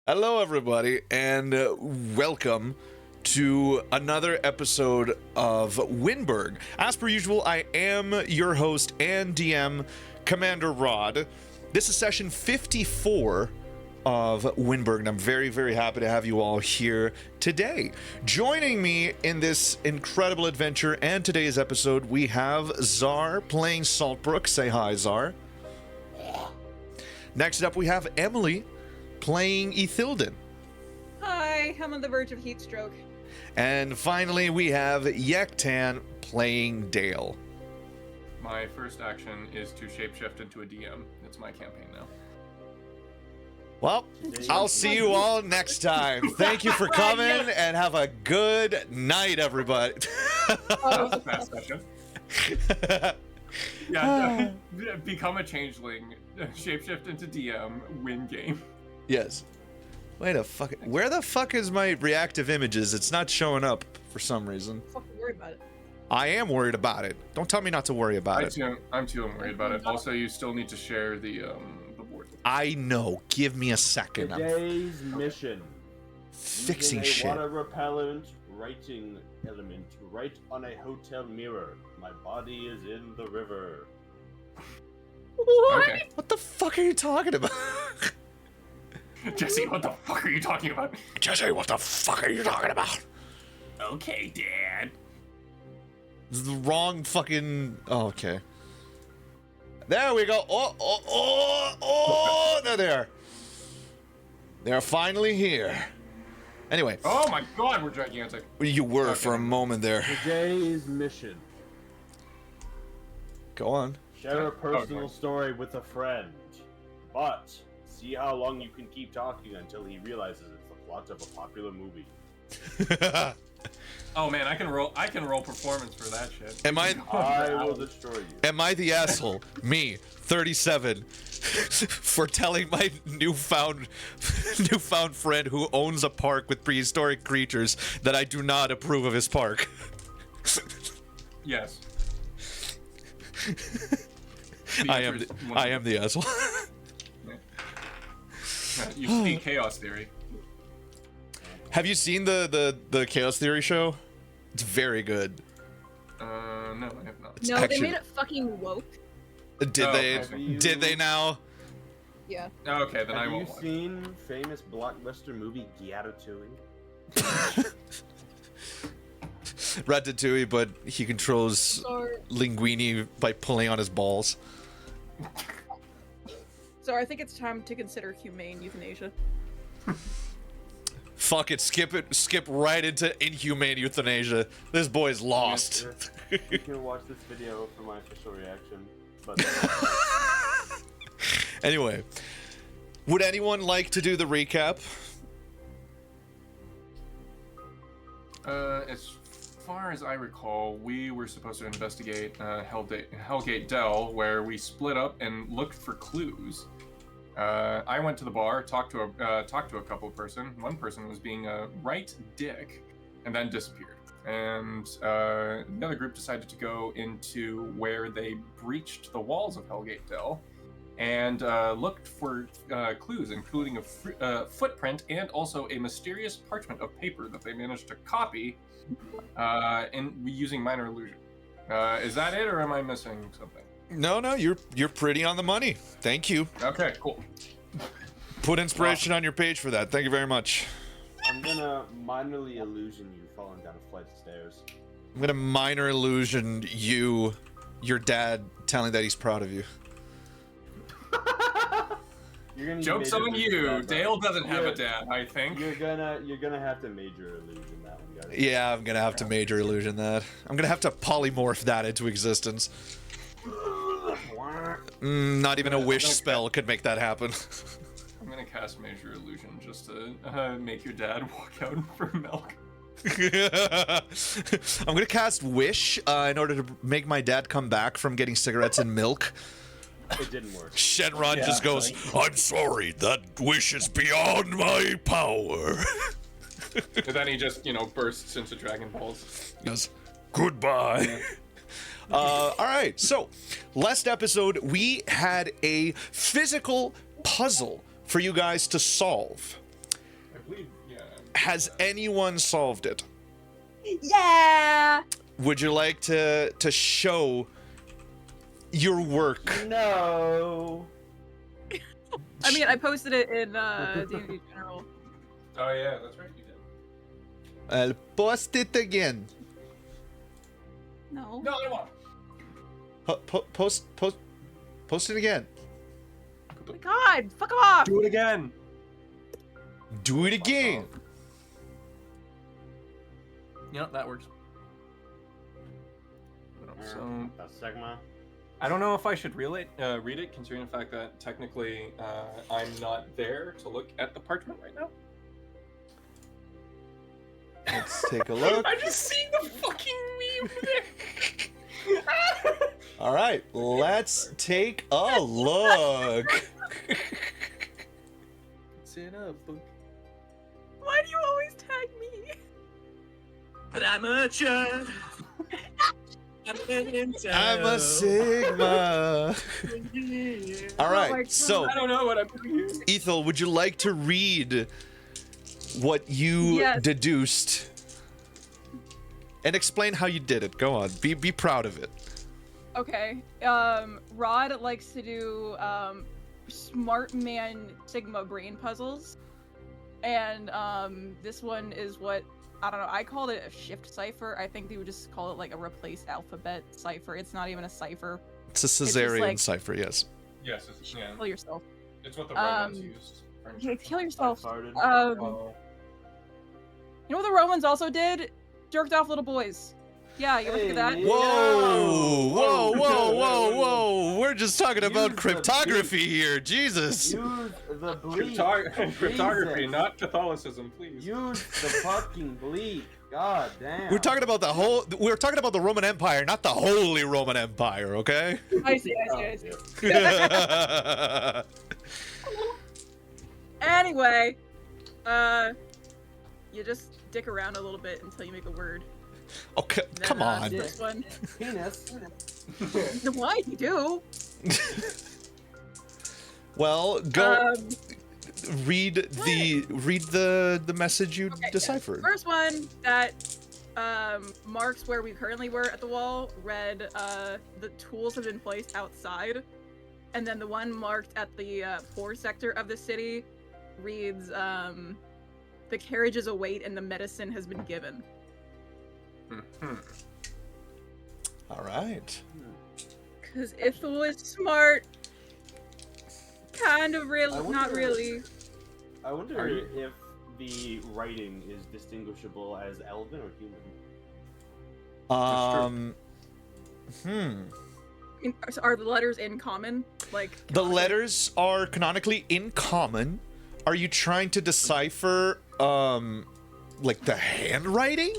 Hello, everybody, and welcome to another episode of Wyndburgh. As per usual, I am your host and DM, Commander Rod. This is session 54 of Wyndburgh, and I'm very, very happy to have you all here today. Joining me in this incredible adventure and today's episode, we have Czar playing Saltbrook. Say hi, Czar. Next up, we have Emily playing Ethilden. Hi, I'm on the verge of heat stroke. And finally, we have Yektan playing Dale. My first action is to shapeshift into a DM. It's my campaign now. Well, I'll see you all next time. Thank you for coming, and have a good night, everybody. That was a fast session. Yeah, become a changeling, shapeshift into DM, win game. Yes. Wait a fuck. Where the fuck is my reactive images? It's not showing up for some reason. Fucking worry about it. I am worried about it. Don't tell me not to worry about it. I'm too worried about it. Also, you still need to share the board. I know. Give me a second. Today's mission. Fixing Using a shit. water repellent writing element to write on a hotel mirror. My body is in the river. What? Okay. What the fuck are you talking about? Jesse, what the fuck are you talking about? Jesse, what the fuck are you talking about? Okay, Dad. This is the wrong fucking... Oh, okay. There we go. Oh, there they are. They're finally here. Anyway. Oh my god, we're gigantic. You were Okay. for a moment there. Today's mission. Go on. Share a personal Okay. story with a friend. But see how long you can keep talking until he realizes it's the plot of a popular movie. Oh man, I can roll performance for that shit. Am I will destroy you. am I the asshole? Me, 37, for telling my newfound friend who owns a park with prehistoric creatures that I do not approve of his park. Yes. I am the asshole. You speak chaos theory. Have you seen the Chaos Theory show? It's very good. No, I have not. No, actually- they made it fucking woke. Did Oh, they? okay. Did they now? Yeah. Okay, then I Have you won't watch. seen famous blockbuster movie Ratatouille? Ratatouille, but he controls Sorry. Linguini by pulling on his balls. So I think it's time to consider humane euthanasia. Fuck it, skip right into inhumane euthanasia. This boy's lost. You can watch this video for my official reaction. But Anyway, would anyone like to do the recap? As far as I recall, we were supposed to investigate Hellgate Dell, where we split up and looked for clues. I went to the bar, talked to a couple of person. One person was being a right dick, and then disappeared. And the other group decided to go into where they breached the walls of Hellgate Dell, and looked for clues, including a footprint and also a mysterious parchment of paper that they managed to copy using minor illusion. Is that it, or am I missing something? No, you're pretty on the money. Thank you. Okay, cool. Put inspiration on your page for that. Thank you very much. I'm gonna minorly illusion you falling down a flight of stairs. I'm gonna minor illusion your dad telling that he's proud of you. You're gonna Joke's major on illusion you. that, bro. Dale doesn't have a You're- dad, I think. You're gonna have to major illusion that one, guys. Yeah, I'm gonna have to major illusion that. I'm gonna have to polymorph that into existence. Not even a wish spell could make that happen. I'm gonna cast Major Illusion just to make your dad walk out for milk. I'm gonna cast Wish in order to make my dad come back from getting cigarettes and milk. It didn't work. Shenron Yeah, just goes, I'm sorry, that wish is beyond my power. And then he just, bursts into Dragon Balls. He goes, goodbye. All right, so last episode we had a physical puzzle for you guys to solve. believe, yeah. Has anyone solved it? Yeah. Would you like to show your work? No. I mean, I posted it in D&D General. Oh yeah, that's right, you did. I'll post it again. No. No, I want. Post it again. Oh my God, fuck off. Do it again. Do it again. Yep, that works. So Sigma. I don't know if I should read it, considering the fact that technically I'm not there to look at the parchment right now. Let's take a look. I just seen the fucking meme there. All right, let's take a look. Sit up. Why do you always tag me? But I'm a chud. I'm a Sigma. All Oh my right, God. so I don't know what I'm doing here. Ethel, would you like to read what you Yes. deduced and explain how you did it? Go on, be proud of it. Okay. Rod likes to do smart man Sigma brain puzzles. And this one is what, I don't know, I called it a shift cipher. I think they would just call it like a replaced alphabet cipher. It's not even a cipher. It's a just Caesarean like- cipher, yes. Yes, it's, yeah. Kill yourself. It's what the Romans Um, used. Okay, kill yourself. Farted. Oh. You know what the Romans also did? Jerked off little boys. Yeah, you ever think of that? Hey. Whoa, whoa, Whoa. whoa, whoa, whoa! We're just talking about Use the cryptography here, Jesus. Use the bleep. Cryptography, Jesus. not Catholicism, please. Use the fucking bleep. God damn. We're talking about we're talking about the Roman Empire, not the Holy Roman Empire, okay? I see. Anyway, you just dick around a little bit until you make a word. Okay, Then, come on. This one. Penis. Why you do? Well, go Um, read the message you Okay, deciphered. First one that marks where we currently were at the wall read the tools have been placed outside, and then the one marked at the poor sector of the city reads the carriages await and the medicine has been given. Mhm. All right. Because if it was smart, kind of I really, wonder- not really. I wonder Are you- if the writing is distinguishable as elven or human. Are the letters in common? Like The letters are canonically in common. Are you trying to decipher like the handwriting?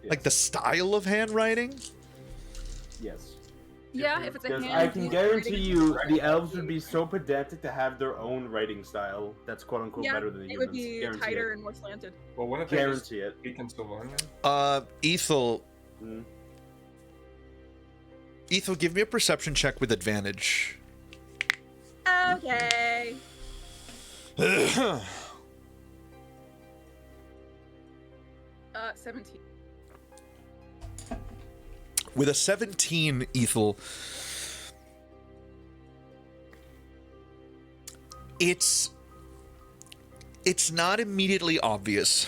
Like the style of handwriting? Yes. Yeah, if it's a Because hand. I can guarantee writing- you the elves would be so pedantic to have their own writing style that's quote unquote Yeah, better than the it humans. would be Guarantee tighter it. and more slanted. Well, wouldn't they just Guarantee it. speak in Sylvania? Ethel, Mm. Ethel, give me a perception check with advantage. Okay. 17. With a 17, Ethel, it's not immediately obvious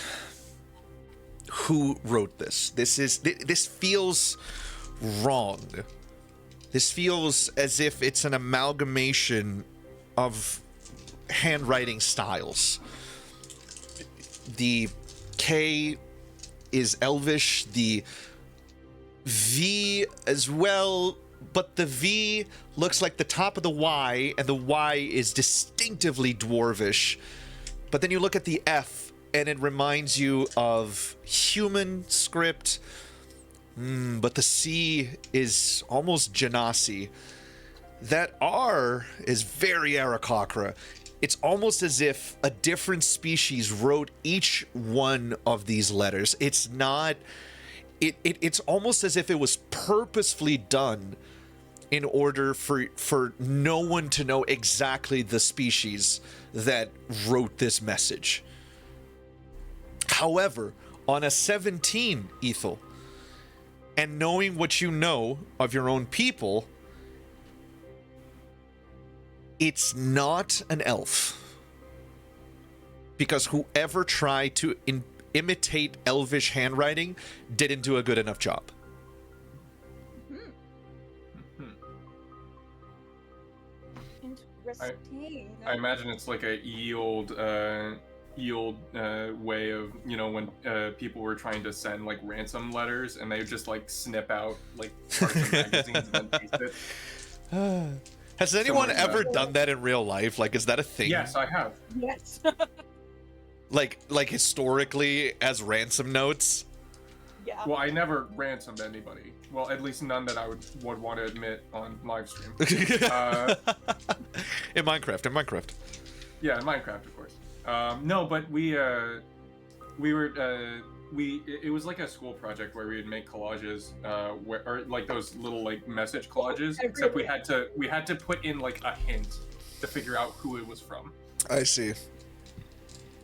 who wrote this. This feels wrong. This feels as if it's an amalgamation of handwriting styles. The K is Elvish, the V as well, but the V looks like the top of the Y, and the Y is distinctively dwarvish. But then you look at the F, and it reminds you of human script, but the C is almost Genasi. That R is very Aarakocra. It's almost as if a different species wrote each one of these letters. It's not... It's almost as if it was purposefully done in order for no one to know exactly the species that wrote this message. However, on a 17, Ethel, and knowing what you know of your own people, it's not an elf. Because whoever tried to imitate elvish handwriting didn't do a good enough job. Interesting. I imagine it's like a old way of, you know, when people were trying to send like ransom letters and they would just like snip out like parts of magazines and then paste it. Has anyone Something like ever that. done that in real life? Like, is that a thing? Yes, I have. Yes. Like historically as ransom notes? Yeah. Well, I never ransomed anybody. Well, at least none that I would want to admit on live stream. In Minecraft. Yeah, in Minecraft, of course. No, but it was like a school project where we would make collages, or like those little like message collages. Except we had to put in like a hint to figure out who it was from. I see. It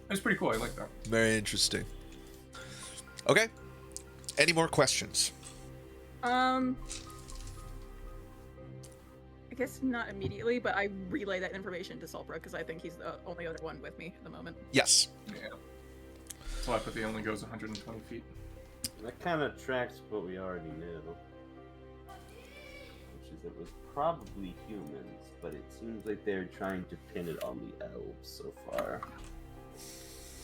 was pretty cool. I like that. Very interesting. Okay. Any more questions? I guess not immediately, but I relay that information to Sulpra because I think he's the only other one with me at the moment. Yes. Yeah. Telepathy only goes 120 feet. That kind of tracks what we already knew. Which is it was probably humans, but it seems like they're trying to pin it on the elves so far.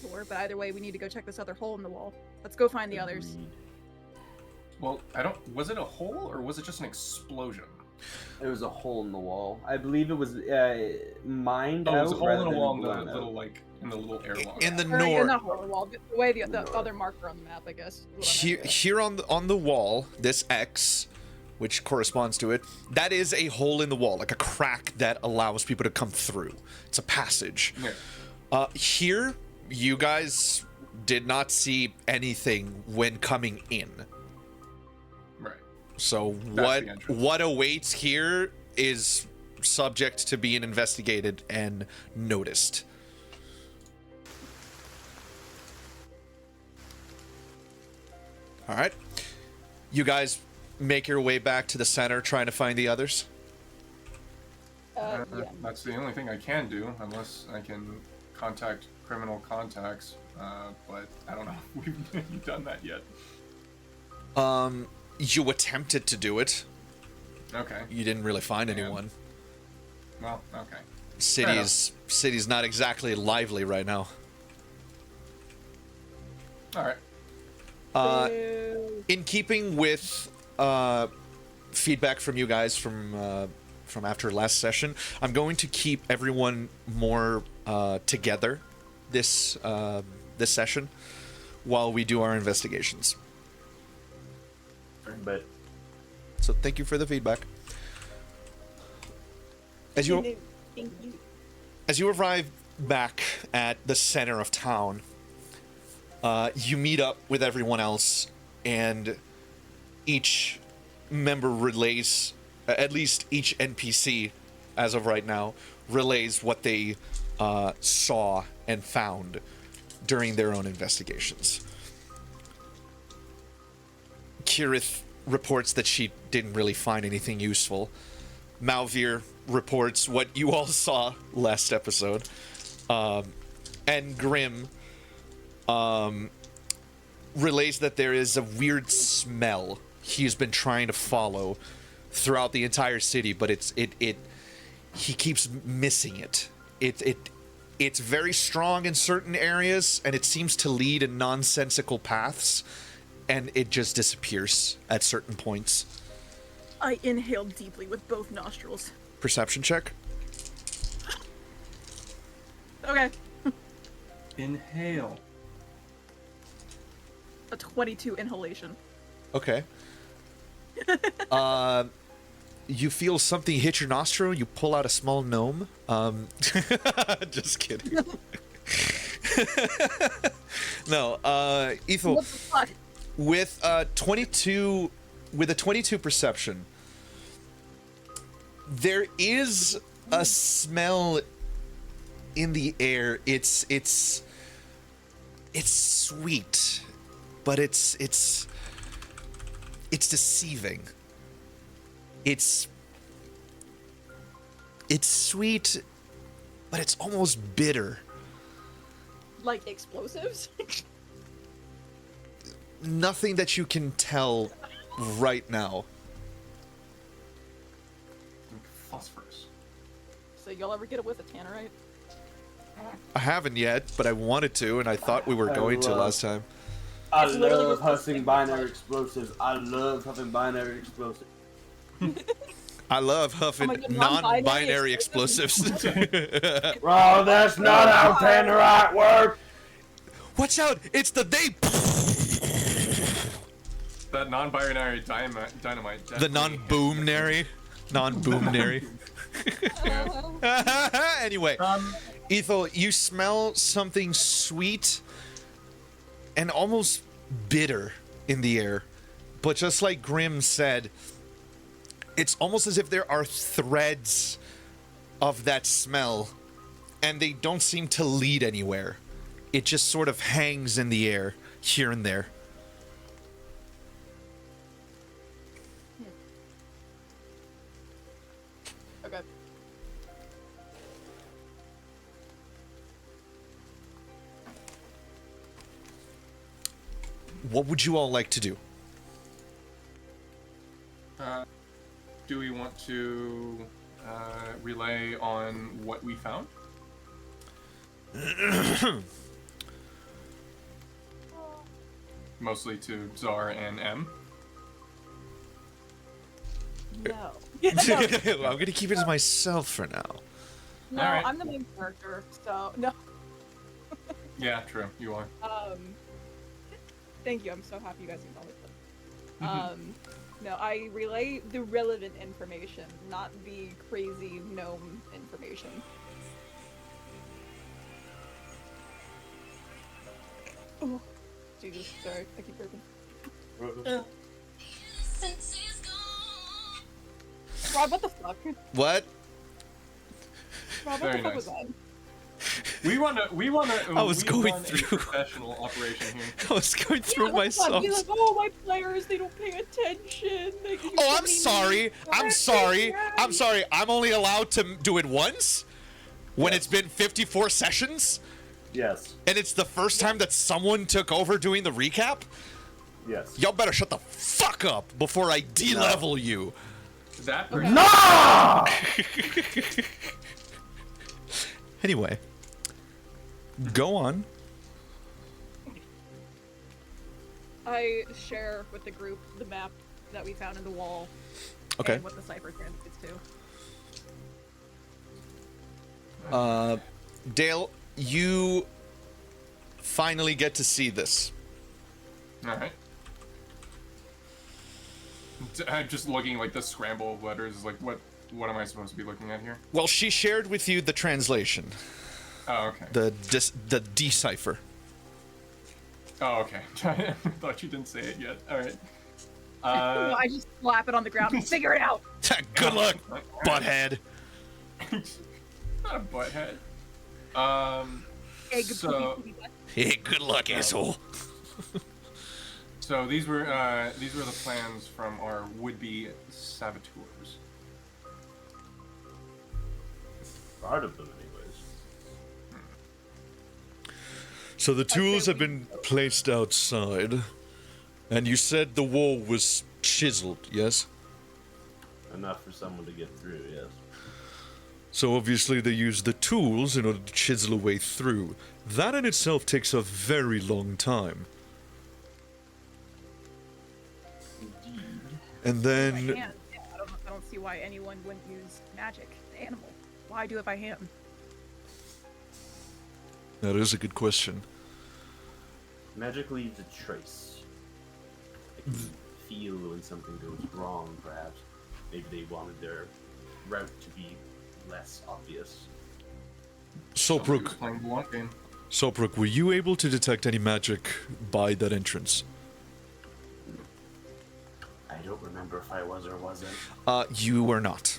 Sure, but either way, we need to go check this other hole in the wall. Let's go find the others. Agreed. Well, was it a hole or was it just an explosion? It was a hole in the wall. I believe it was mined Oh, it out. was a hole rather in the than wall in the blown out. little like in the little airlock. In the Or, north. not hole in the wall, the way the other marker on the map, I guess. is what I meant. Here on the wall, this X, which corresponds to it, that is a hole in the wall, like a crack that allows people to come through. It's a passage. Yeah. Here, you guys did not see anything when coming in. Right. So That's the entrance. what awaits here is subject to being investigated and noticed. All right. You guys make your way back to the center trying to find the others. Yeah. That's the only thing I can do, unless I can contact criminal contacts. But I don't know if we've done that yet. You attempted to do it. Okay. You didn't really find Yeah. anyone. Well, okay. City's not exactly lively right now. All right. Boo. In keeping with feedback from you guys from after last session, I'm going to keep everyone more together this session while we do our investigations. But So thank you for the feedback. As you Thank you. As you arrive back at the center of town, you meet up with everyone else, and each member relays, at least each NPC, as of right now, relays what they saw and found during their own investigations. Kirith reports that she didn't really find anything useful. Malvir reports what you all saw last episode. And Grim relays that there is a weird smell he's been trying to follow throughout the entire city, but he keeps missing it. It's very strong in certain areas, and it seems to lead in nonsensical paths, and it just disappears at certain points. I inhaled deeply with both nostrils. Perception check. Okay. Inhale. A 22 inhalation. Okay. You feel something hit your nostril. You pull out a small gnome. Just kidding. No. Ethel, What the fuck? with a 22 perception, there is a smell in the air. It's it's sweet, but it's deceiving. It's sweet, but it's almost bitter. Like explosives? Nothing that you can tell right now. Phosphorus. So y'all ever get it with a tannerite? I haven't yet, but I wanted to, and I thought we were going to last time. I It's literally love just the hussing same binary like- explosives. I love having binary explosives. I love huffing my God, non-binary non-binary explosives. Bro, that's not how tannerite works. Watch out! It's the they. That non-binary dynamite. The definitely non-boomnary. Non-boomnary. Anyway, Ethel, you smell something sweet and almost bitter in the air. But just like Grimm said, it's almost as if there are threads of that smell, and they don't seem to lead anywhere. It just sort of hangs in the air, here and there. Okay. What would you all like to do? Do we want to relay on what we found? Mostly to Czar and M. No. I'm gonna keep it to myself for now. No, Alright. I'm the main character, so no. Yeah, true. You are. Thank you. I'm so happy you guys acknowledged that. No, I relay the relevant information, not the crazy gnome information. Oh, Jesus, sorry, I keep burping. Rob, what the fuck? What? Rob, what Very the fuck nice. was that? We wanna. I was going run through. a professional operation here. I was going through what the fuck? myself. He's like, oh, my players, they don't pay attention. They do Oh, so I'm many sorry. memes. I'm sorry. I'm sorry. I'm only allowed to do it once when Yes. it's been 54 sessions, Yes. and it's the first time that someone took over doing the recap. Yes. Y'all better shut the fuck up before I de-level you. That Okay. No! Anyway, go on. I share with the group the map that we found in the wall. Okay. And what the cipher translates to. Dale, you finally get to see this. All right. I'm just looking like the scramble of letters. Like, what am I supposed to be looking at here? Well, she shared with you the translation, Oh, okay. the decipher. Oh, okay. I thought you didn't say it yet. All right. No, I just slap it on the ground and figure it out. Good luck, butthead. Not a butthead. Egg So- poopy butt. Hey, good luck, asshole. So these were the plans from our would-be saboteurs. Part of them, anyways. So the tools have been placed outside, and you said the wall was chiseled, yes? Enough for someone to get through, yes. So obviously they used the tools in order to chisel a way through. That in itself takes a very long time. Indeed. And I then can't. Yeah, I don't see why anyone wouldn't use magic, animal. Why do it by hand? that is a good question. Magic leaves a trace. It can feel when something goes wrong, perhaps. Maybe they wanted their route to be less obvious. Somebody was Sopruk, playing the long game. Sopruk, were you able to detect any magic by that entrance? I don't remember if I was or wasn't. You were not.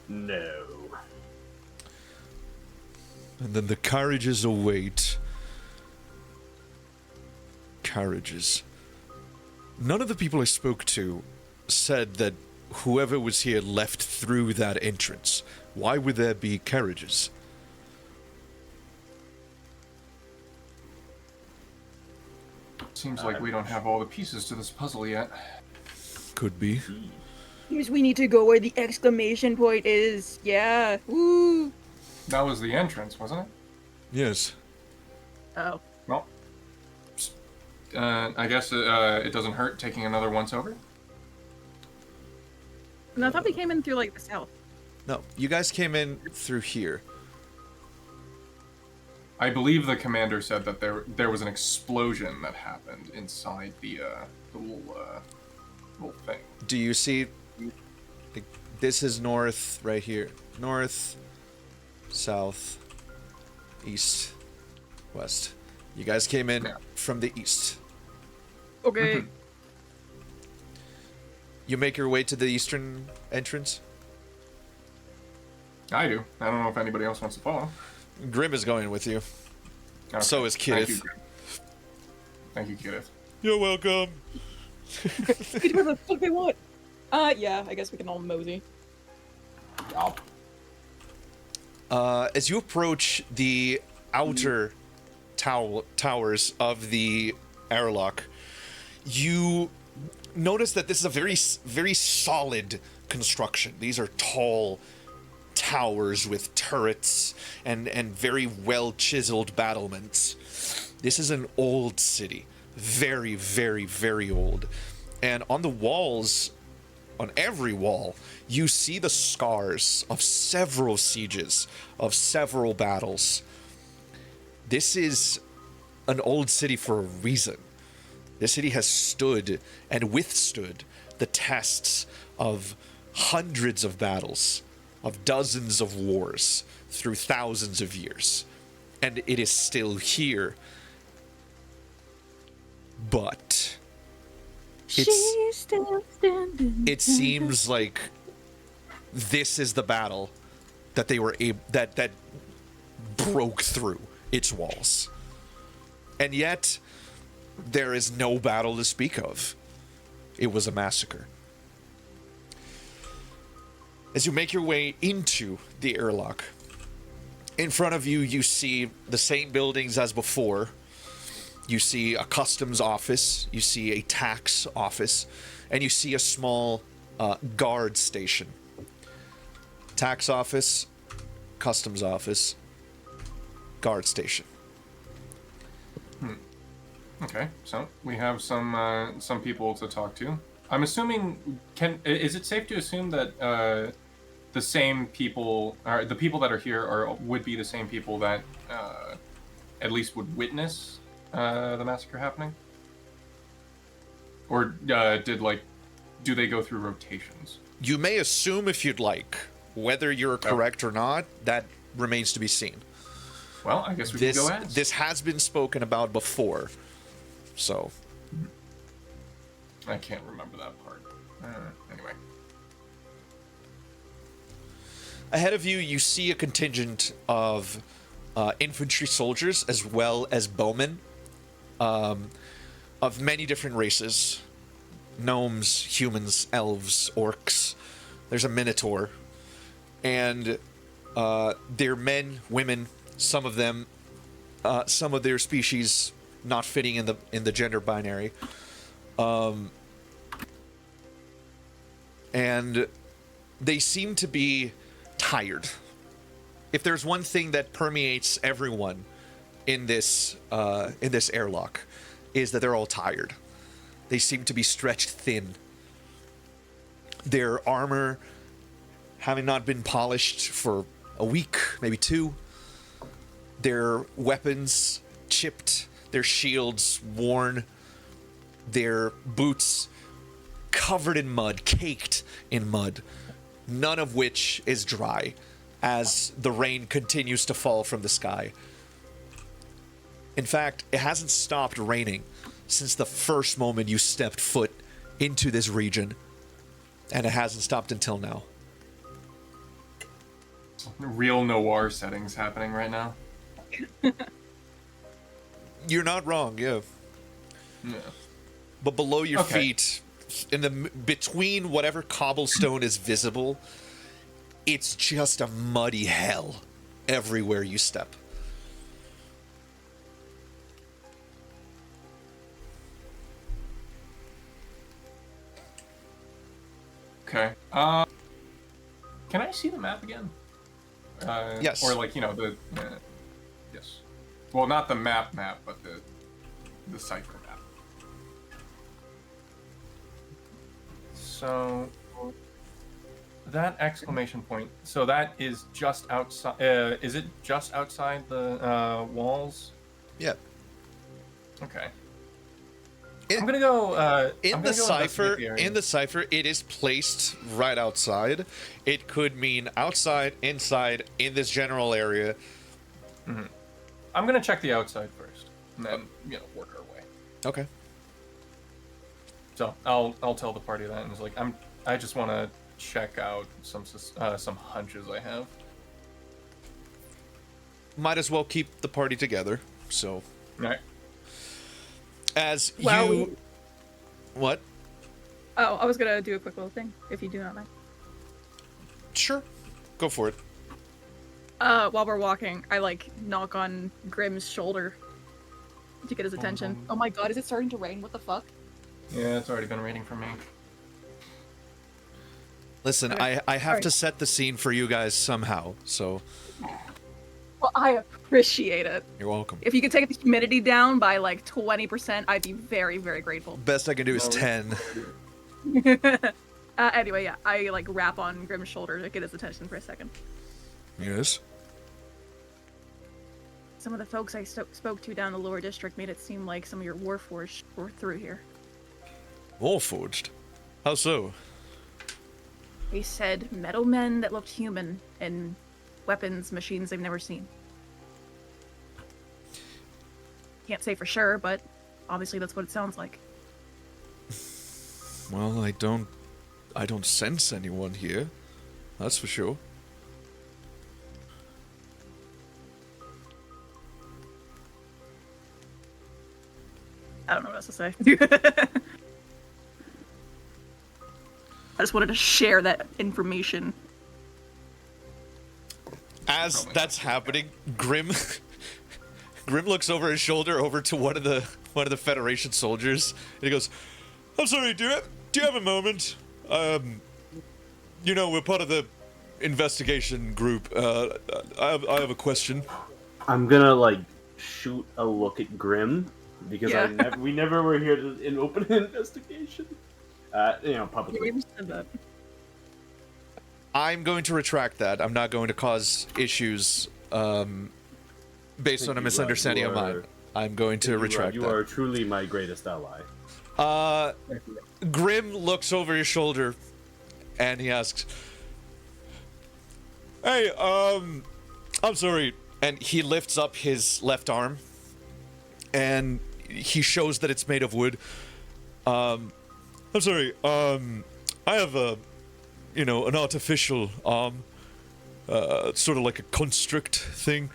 No. And then the carriages await. carriages. None of the people I spoke to said that whoever was here left through that entrance. Why would there be carriages? Seems like we don't have all the pieces to this puzzle yet. Could be. Seems we need to go where the exclamation point is. Yeah. Woo. That was the entrance, wasn't it? Yes. Oh. Well, I guess it doesn't hurt taking another once over. No, I thought we came in through like the south. No, you guys came in through here. I believe the commander said that there was an explosion that happened inside the little thing. Do you see? Like, this is north right here. North, south, east, west. You guys came in from the east. Okay. Mhm. You make your way to the eastern entrance. I do. I don't know if anybody else wants to follow. Grim is going with you. Okay. So is Thank you, Kidith. Greg. Thank you, Kidith. You're welcome. What the fuck they want? Yeah, I guess we can all mosey. As you approach the outer towers of the airlock, you notice that this is a very solid construction. These are tall towers with turrets and very well chiseled battlements. This is an old city, very, very, very old. And on the walls, on every wall, you see the scars of several sieges, of several battles. This is an old city for a reason. This city has stood and withstood the tests of hundreds of battles, of dozens of wars through thousands of years. And it is still here. But She's still standing. it seems like this is the battle that they were able that broke through its walls. And yet there is no battle to speak of. It was a massacre. As you make your way into the airlock, in front of you, you see the same buildings as before. You see a customs office, you see a tax office, and you see a small guard station. Tax office, customs office, guard station. Okay, so we have some people to talk to. I'm assuming, is it safe to assume that the same people, or the people that are here, would be the same people that at least would witness the massacre happening? Or do they go through rotations? You may assume if you'd like. Whether you're correct or not, that remains to be seen. Well, I guess we can go ask. This has been spoken about before, so. I can't remember that part. Anyway. Ahead of you, you see a contingent of infantry soldiers as well as bowmen of many different races. Gnomes, humans, elves, orcs. There's a minotaur. And they're men, women, some of them, some of their species not fitting in the gender binary. And they seem to be tired. If there's one thing that permeates everyone in this airlock, is that they're all tired. They seem to be stretched thin. Their armor, having not been polished for a week, maybe two, their weapons chipped, their shields worn, their boots covered in mud, caked in mud, none of which is dry as the rain continues to fall from the sky. In fact, it hasn't stopped raining since the first moment you stepped foot into this region, and it hasn't stopped until now. Real noir settings happening right now. You're not wrong, yeah. Yeah. But below your Okay. feet, in the between whatever cobblestone is visible, it's just a muddy hell everywhere you step. Okay. Can I see the map again? Yes. Or like the yes. Well, not the map, but the cipher map. So that exclamation point. So that is just outside. Is it just outside the walls? Yeah. Okay. It- I'm gonna go. In I'm the gonna go cipher, investigate the area. it is placed right outside. It could mean outside, inside, in this general area. I'm gonna check the outside first, and then work our way. Okay. So I'll tell the party that, and it's like I just want to check out some hunches I have. Might as well keep the party together. So, All right. as Well, you, what? Oh, I was gonna do a quick little thing, if you do not mind. Sure, go for it. While we're walking, I knock on Grimm's shoulder to get his attention. Oh my god, is it starting to rain? What the fuck? Yeah, it's already been raining for me. Listen, Okay. I have Alright. to set the scene for you guys somehow. So Well, I appreciate it. you're welcome. If you could take the humidity down by 20%, I'd be very, very grateful. Best I can do is No. 10. Anyway, yeah, I rap on Grimm's shoulder to get his attention for a second. Yes. Some of the folks I spoke to down the lower district made it seem like some of your warforged were through here. Warforged? How so? They said metal men that looked human and weapons, machines they've never seen. Can't say for sure, but obviously that's what it sounds like. Well, I don't sense anyone here. That's for sure. I don't know what else to say. I just wanted to share that information. As Probably that's happening, Grim looks over his shoulder over to one of the Federation soldiers, and he goes, "I'm sorry, do you have a moment? We're part of the investigation group. I have a question." I'm gonna shoot a look at Grim because Yeah. we never were here to in open investigation. Publicly. I'm going to retract that. I'm not going to cause issues based on a misunderstanding of mine. I'm going to retract You that. are truly my greatest ally. Grim looks over his shoulder and he asks, "Hey, I'm sorry." And he lifts up his left arm and he shows that it's made of wood. I'm sorry, I have an artificial arm, sort of like a construct thing.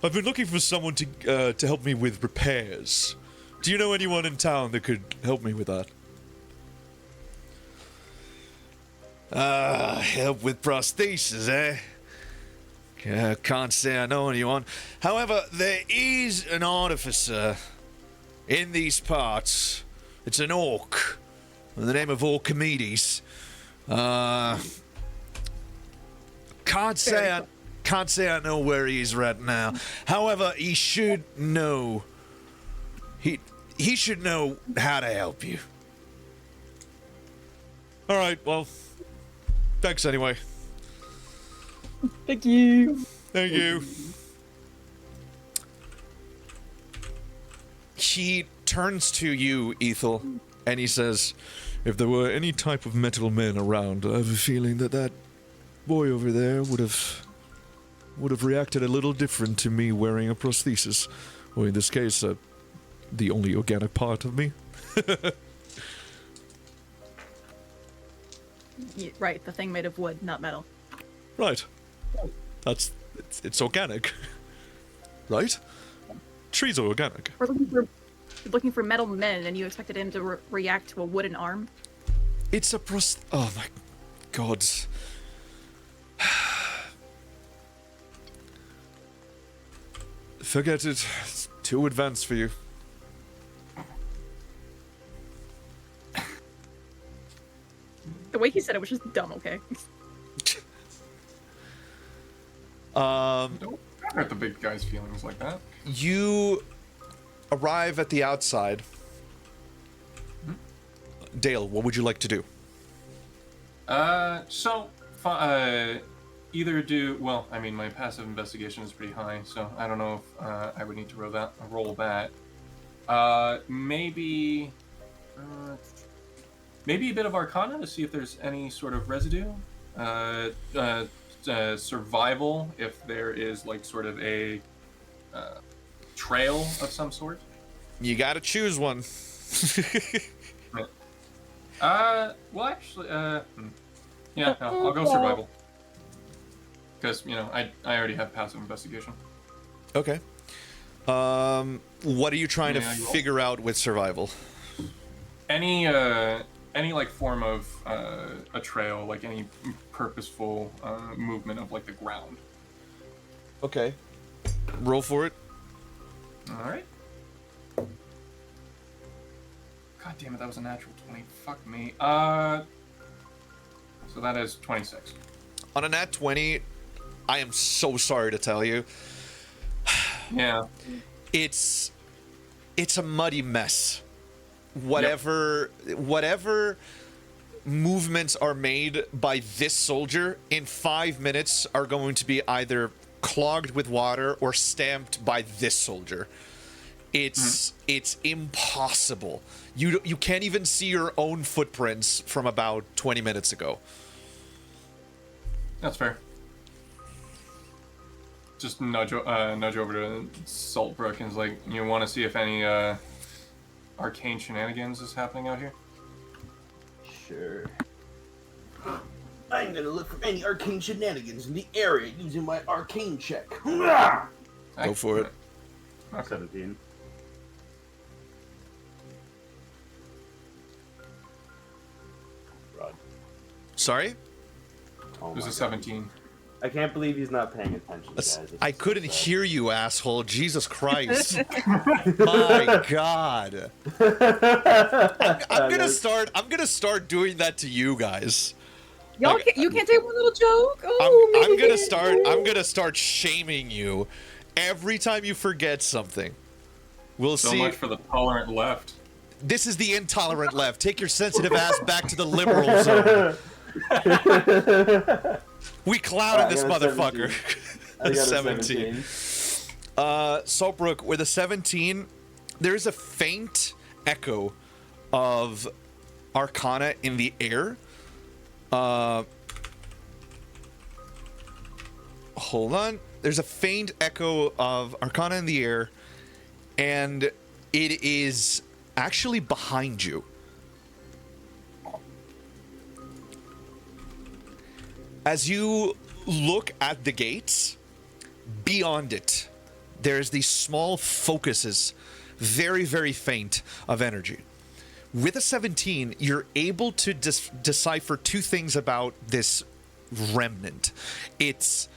I've been looking for someone to help me with repairs. Do you know anyone in town that could help me with that? Help with prosthesis, eh? Can't say I know anyone. However, there is an artificer in these parts. It's an orc, with the name of Orchimedes. Can't say I know where he is right now. However, he should know. He should know how to help you. All right. Well, thanks anyway. Thank you. Thank you. He turns to you, Ethel, and he says, "If there were any type of metal men around, I have a feeling that boy over there would have reacted a little different to me wearing a prosthesis, or in this case, the only organic part of me." Yeah, right, the thing made of wood, not metal. Right. It's organic, right? Trees are organic. We're looking for looking for metal men, and you expected him to react to a wooden arm? It's a oh my god. Forget it. It's too advanced for you. The way he said it was just dumb, okay? Don't hurt the big guy's feelings like that. You arrive at the outside. Dale, what would you like to do? Either do well. I mean, my passive investigation is pretty high, so I don't know if I would need to roll that. Maybe a bit of Arcana to see if there's any sort of residue. Survival, if there is like sort of a trail of some sort. You gotta choose one. Well, actually, yeah, no, I'll go survival. Because, I already have passive investigation. Okay. What are you trying to figure out with survival? Any like form of a trail, like any purposeful movement of like the ground. Okay. Roll for it. All right. God damn it, that was a natural 20. Fuck me. So that is 26. On a nat 20, I am so sorry to tell you. Yeah. It's a muddy mess. Whatever movements are made by this soldier in 5 minutes are going to be either clogged with water or stamped by this soldier. It's impossible. You can't even see your own footprints from about 20 minutes ago. That's fair. Just nudge over to Saltbrook and is like, you want to see if any arcane shenanigans is happening out here? Sure. I'm gonna look for any arcane shenanigans in the area using my arcane check. Go for it. Okay. 17. Rod. Sorry? Oh It was my a God. 17. I can't believe he's not paying attention, guys. It's I so couldn't sad. hear you, asshole. Jesus Christ. My God. I'm gonna start doing that to you guys. Y'all Like, can't, you can't take one little joke? Oh, I'm maybe gonna start shaming you every time you forget something. We'll So see. much for the tolerant left. This is the intolerant left. Take your sensitive ass back to the liberal zone. We clouded this I got a motherfucker. 17. I got a 17. Saltbrook, with a 17, there's a faint echo of Arcana in the air. Hold on. There's a faint echo of Arcana in the air, and it is actually behind you. As you look at the gates, beyond it, there's these small focuses, very, very faint, of energy. With a 17, you're able to decipher two things about this remnant. It's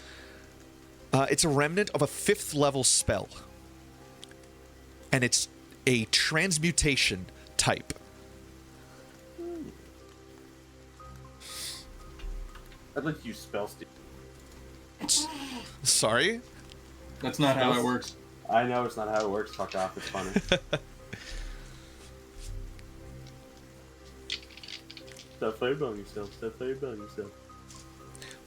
a remnant of a 5th level spell, and it's a transmutation type. I'd like to use spell steal. Sorry? That's not how it works. I know it's not how it works. Fuck off. It's funny. Stop fireballing yourself. Stop fireballing yourself.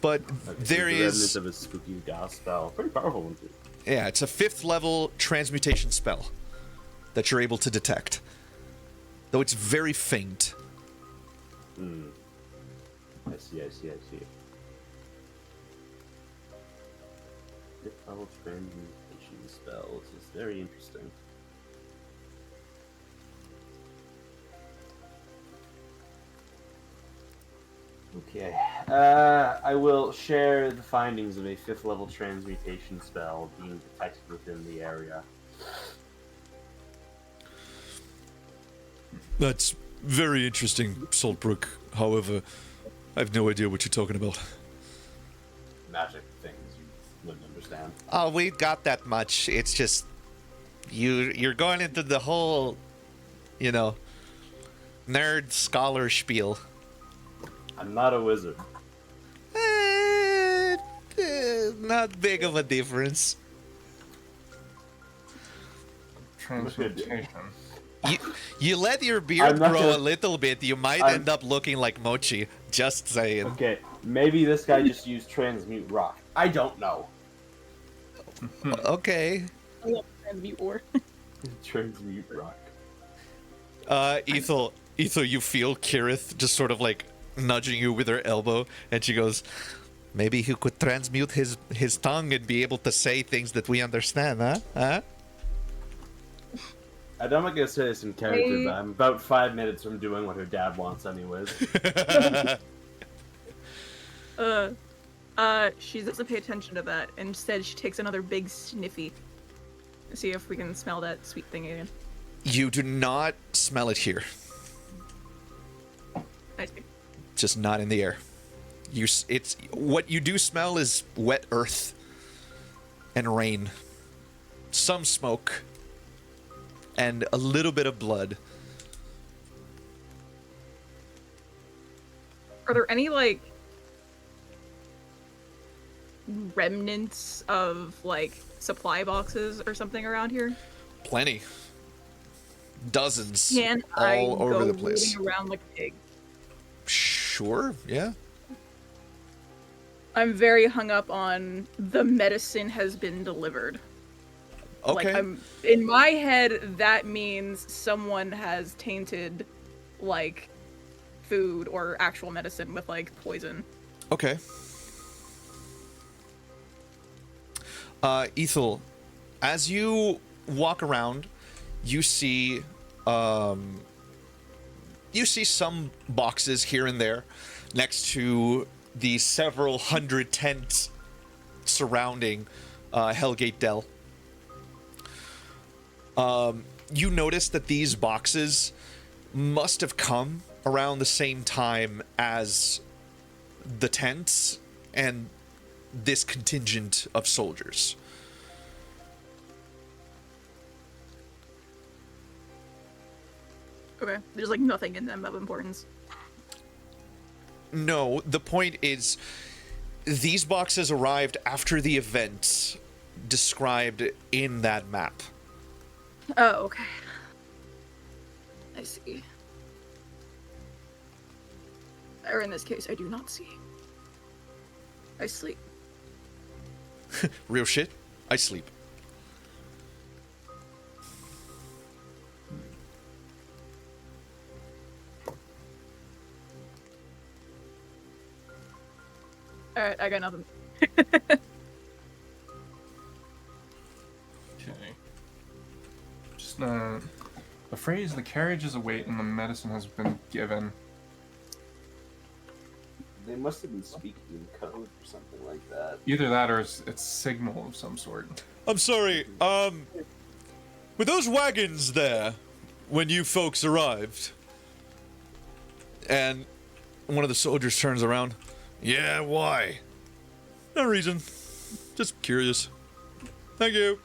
But Okay, there so the is... remnants of a spooky gas spell. Pretty powerful one too. Yeah, it's a 5th level transmutation spell that you're able to detect. Though it's very faint. Hmm. I see. Fifth level transmutation spells is very interesting. Okay. I will share the findings of a 5th level transmutation spell being detected within the area. That's very interesting, Saltbrook. However, I have no idea what you're talking about. Magic things you wouldn't understand. Oh, we got that much. It's just you're going into the whole, nerd scholar spiel. I'm not a wizard. Not big of a difference. Transmutation. You let your I'm beard not grow gonna- a little bit, you might I'm- end up looking like Mochi. Just saying. Okay, maybe this guy just used transmute rock. I don't know. Okay. I love transmute ore. Transmute rock. Ethel, you feel Kirith just sort of like nudging you with her elbow, and she goes, maybe he could transmute his tongue and be able to say things that we understand, huh? Huh? I'm not gonna say this in character, but I'm about 5 minutes from doing what her dad wants anyways. She doesn't pay attention to that. Instead, she takes another big sniffy. See if we can smell that sweet thing again. You do not smell it here. I see. Just not in the air. It's what you do smell is wet earth and rain, some smoke, and a little bit of blood. Are there any, like, remnants of, like, supply boxes or something around here? Plenty. Dozens. Can all I over go the place. rooting around like a pig? Sure, yeah. I'm very hung up on the medicine has been delivered. Okay. Like, in my head, that means someone has tainted, like, food or actual medicine with, like, poison. Okay. Ethel, as you walk around, you see some boxes here and there next to the several hundred tents surrounding Hellgate Dell. You notice that these boxes must have come around the same time as the tents and this contingent of soldiers. Okay. There's, like, nothing in them of importance. No, the point is, these boxes arrived after the event described in that map. Oh, okay. I see. Or in this case, I do not see. I sleep. Real shit, I sleep. Alright, I got nothing. Okay. Just the phrase "the carriage is await and the medicine has been given." They must have been speaking in code or something like that. Either that or it's signal of some sort. I'm sorry, were those wagons there when you folks arrived? And one of the soldiers turns around. Yeah, why? No reason. Just curious. Thank you.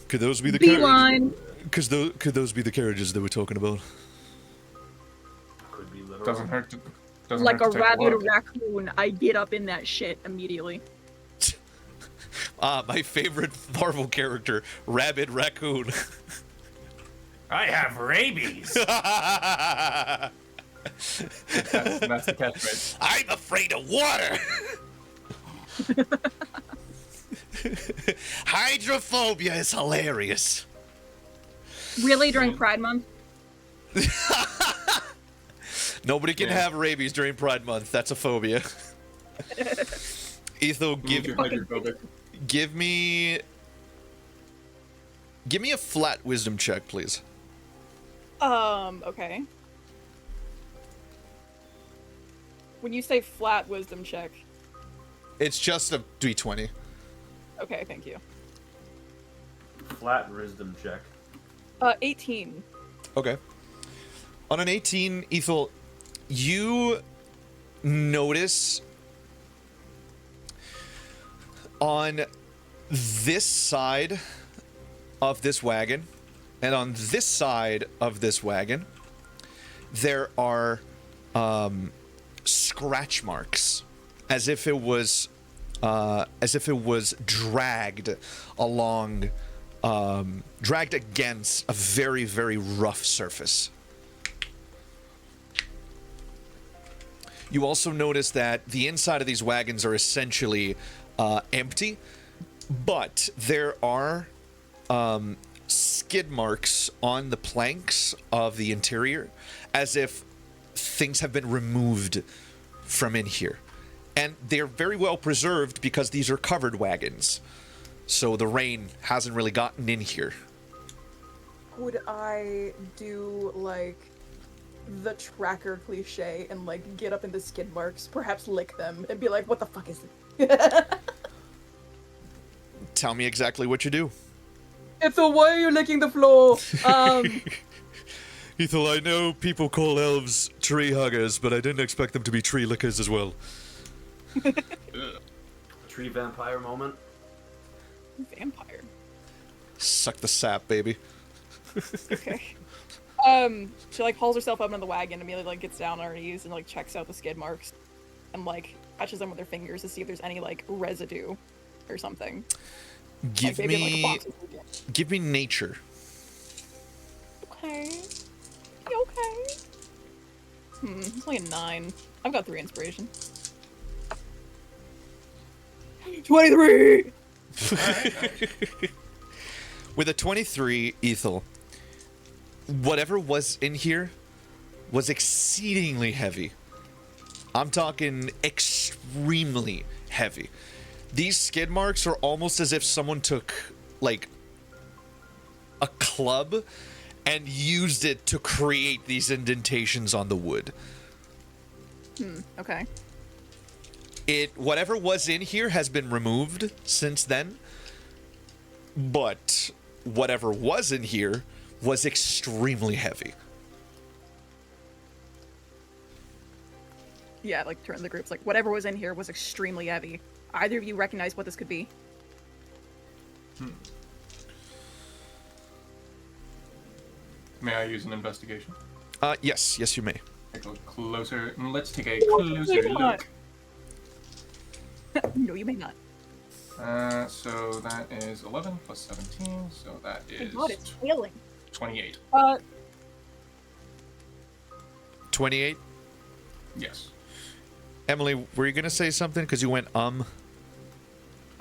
Could those be the Beeline! carriages? Could those be the carriages that we're talking about? Could be literal. Doesn't hurt to. Doesn't Like a hurt to take rabid look. raccoon, I get up in that shit immediately. My favorite Marvel character, Rabid Raccoon. I have rabies. that's the catchphrase. I'm afraid of water. Hydrophobia is hilarious. Really, during Pride Month? Nobody can Yeah. have rabies during Pride Month. That's a phobia. Ethel, give me a flat wisdom check, please. Okay. When you say flat wisdom check, It's just a d20. okay, thank you. Flat wisdom check. 18. Okay. On an 18, Ethel, you notice on this side of this wagon and on this side of this wagon, there are scratch marks, as if it was dragged along, dragged against a very, very rough surface. You also notice that the inside of these wagons are essentially empty, but there are skid marks on the planks of the interior, as if things have been removed from in here. And they're very well preserved because these are covered wagons, so the rain hasn't really gotten in here. Would I do, like, the tracker cliche and, like, get up in the skid marks, perhaps lick them, and be like, what the fuck is this? Tell me exactly what you do. Ethel, why are you licking the floor? Ethel, I know people call elves tree huggers, but I didn't expect them to be tree lickers as well. Tree vampire moment. Vampire. Suck the sap, baby. Okay. She, like, hauls herself up into the wagon and immediately, like, gets down on her knees and, like, checks out the skid marks and, like, touches them with her fingers to see if there's any, like, residue or something. Give Like, maybe in, me, like, a box. give me nature. Okay. Okay. It's only a 9. I've got 3 inspiration. 23! With a 23, Ethel, whatever was in here was exceedingly heavy. I'm talking extremely heavy. These skid marks are almost as if someone took, like, a club and used it to create these indentations on the wood. Okay. Whatever was in here has been removed since then, but whatever was in here was extremely heavy. Yeah, like, turn to the groups, like, whatever was in here was extremely heavy. Either of you recognize what this could be? May I use an investigation? Yes, you may. Take a closer. Let's take a closer look. No, you may not. So that is 11 plus 17, so that is God, it's failing. 28. 28? Yes. Emily, were you gonna say something? Because you went,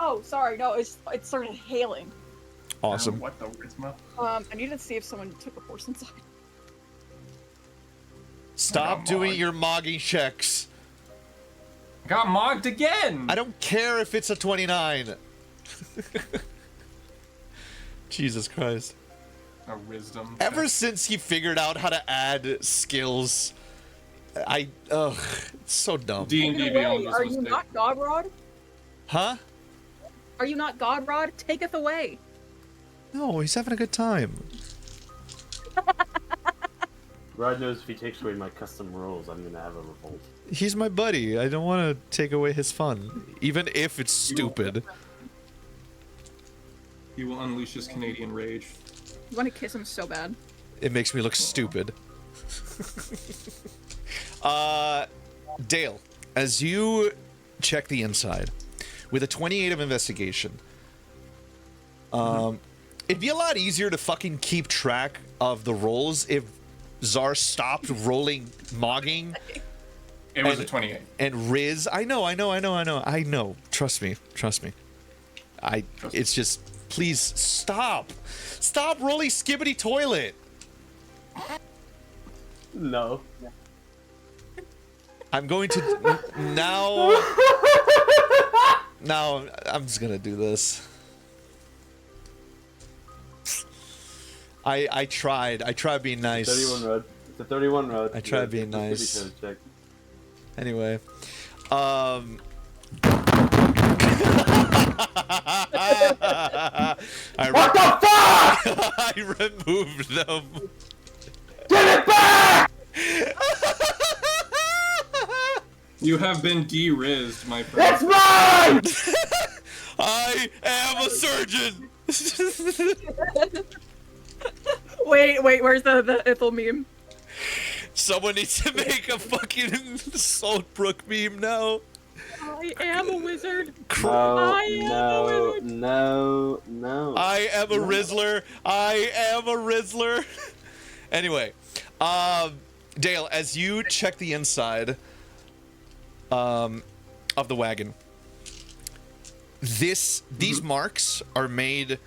Oh, sorry, no, it started hailing. Awesome. What the Rizma? I needed to see if someone took a horse inside. Stop doing your mogging checks. Got mogged again! I don't care if it's a 29. Jesus Christ. A wisdom. Ever since he figured out how to add skills, ugh, it's so dumb. D&D Beyond was Are a you mistake. not Godrod? Huh? Are you not Godrod? Taketh away. No, he's having a good time. Rod knows if he takes away my custom rolls, I'm gonna have a revolt. He's my buddy. I don't want to take away his fun, even if it's stupid. He will unleash his Canadian rage. You want to kiss him so bad. It makes me look stupid. Dale, as you check the inside with a 28 of investigation, it'd be a lot easier to fucking keep track of the rolls if Czar stopped rolling mogging. It was a 28. And Riz, I know. Trust me. It's just, please stop rolling skibbity toilet. No. I'm going to now I'm just gonna do this. I tried being nice. 31 Rod. It's a 31 Rod. I tried being nice. Check. Anyway, What the fuck? I removed them. Give it back! You have been de-rizzed, my friend. That's mine! I am a surgeon. Wait, where's the Ithel meme? Someone needs to make a fucking Saltbrook meme now. I am a wizard. No, I am a no, wizard. no. I am a Rizzler. I am a Rizzler. Anyway, Dale, as you check the inside of the wagon, these marks are made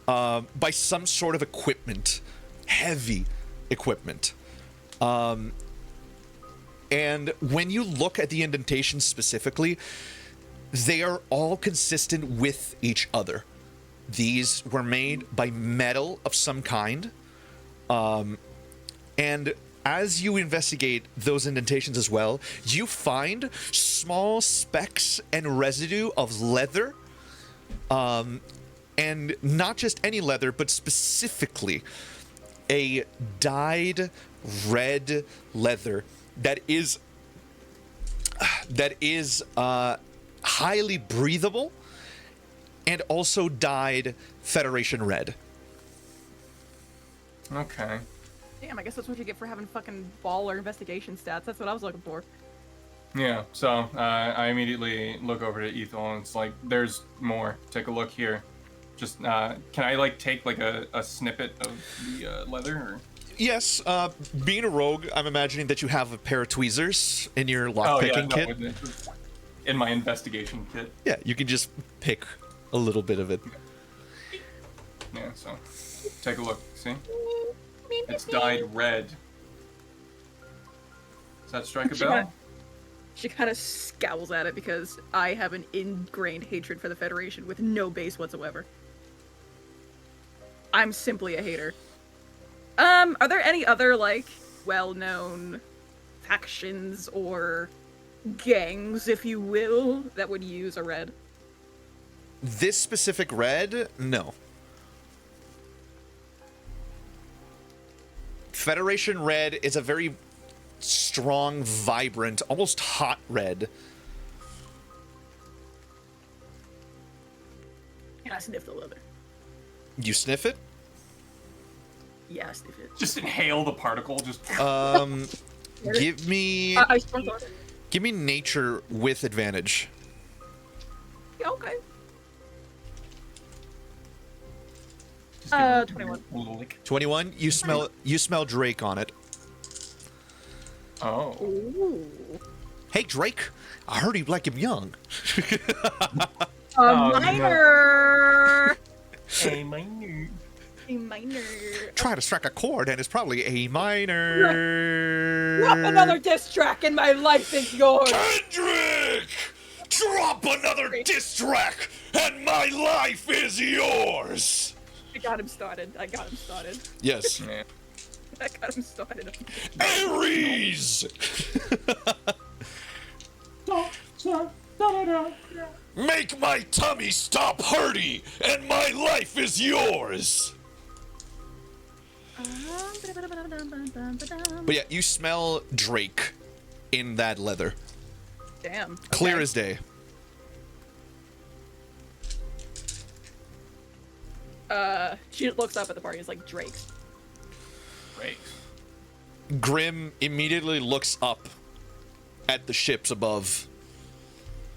by some sort of equipment, heavy equipment. And when you look at the indentations specifically, they are all consistent with each other. These were made by metal of some kind. And as you investigate those indentations as well, you find small specks and residue of leather. And not just any leather, but specifically a dyed red leather that is highly breathable and also dyed Federation red. Okay. Damn, I guess that's what you get for having fucking baller investigation stats. That's what I was looking for. Yeah, so I immediately look over to Ethel and it's like, there's more. Take a look here. Just, can I, like, take, like, a snippet of the leather? Or? Yes, being a rogue, I'm imagining that you have a pair of tweezers in your lockpicking kit. In my investigation kit. Yeah, you can just pick a little bit of it. Yeah, so take a look. See? It's dyed red. Does that strike a bell? She kind of scowls at it because I have an ingrained hatred for the Federation with no base whatsoever. I'm simply a hater. Are there any other, like, well-known factions or gangs, if you will, that would use a red? This specific red, no. Federation red is a very strong, vibrant, almost hot red. Yeah, I sniffed a little bit. You sniff it? Yeah, I sniffed it. Just inhale the particle. Just. Give me I sprung on it. give me nature with advantage. Yeah, okay. Just give it 21. a little lick. 21. You smell Drake on it. Oh. Ooh. Hey Drake, I heard you like him young. A no. minor! Hey, my new. A minor. Try to strike a chord and it's probably A minor. Drop another diss track and my life is yours! Kendrick! Drop another diss track and my life is yours! I got him started. Yes. Yeah. I got him started. Ares! Make my tummy stop hurting and my life is yours! But yeah, you smell Drake in that leather. Damn. Clear okay. as day. She looks up at the party. It's like Drake. Great. Grim immediately looks up at the ships above.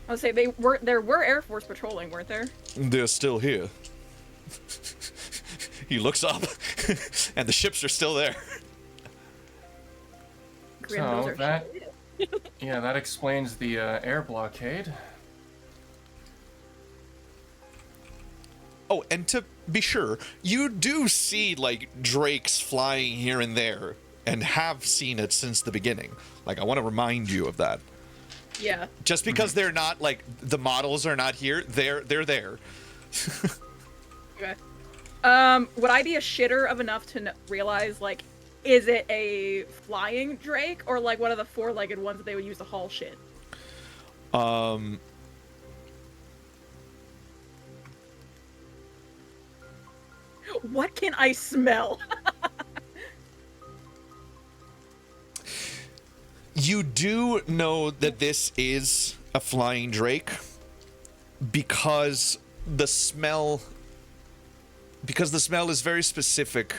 I would say there were Air Force patrolling, weren't there? They're still here. He looks up, and the ships are still there. Grim, So those are that, yeah, that explains the air blockade. Oh, and to be sure, you do see, like, drakes flying here and there, and have seen it since the beginning. Like, I want to remind you of that. Yeah. Just because they're not, like, the models are not here, they're there. Okay. Would I be a shitter of enough to realize, like, is it a flying drake or like one of the four-legged ones that they would use to haul shit? What can I smell? You do know that this is a flying drake because the smell is very specific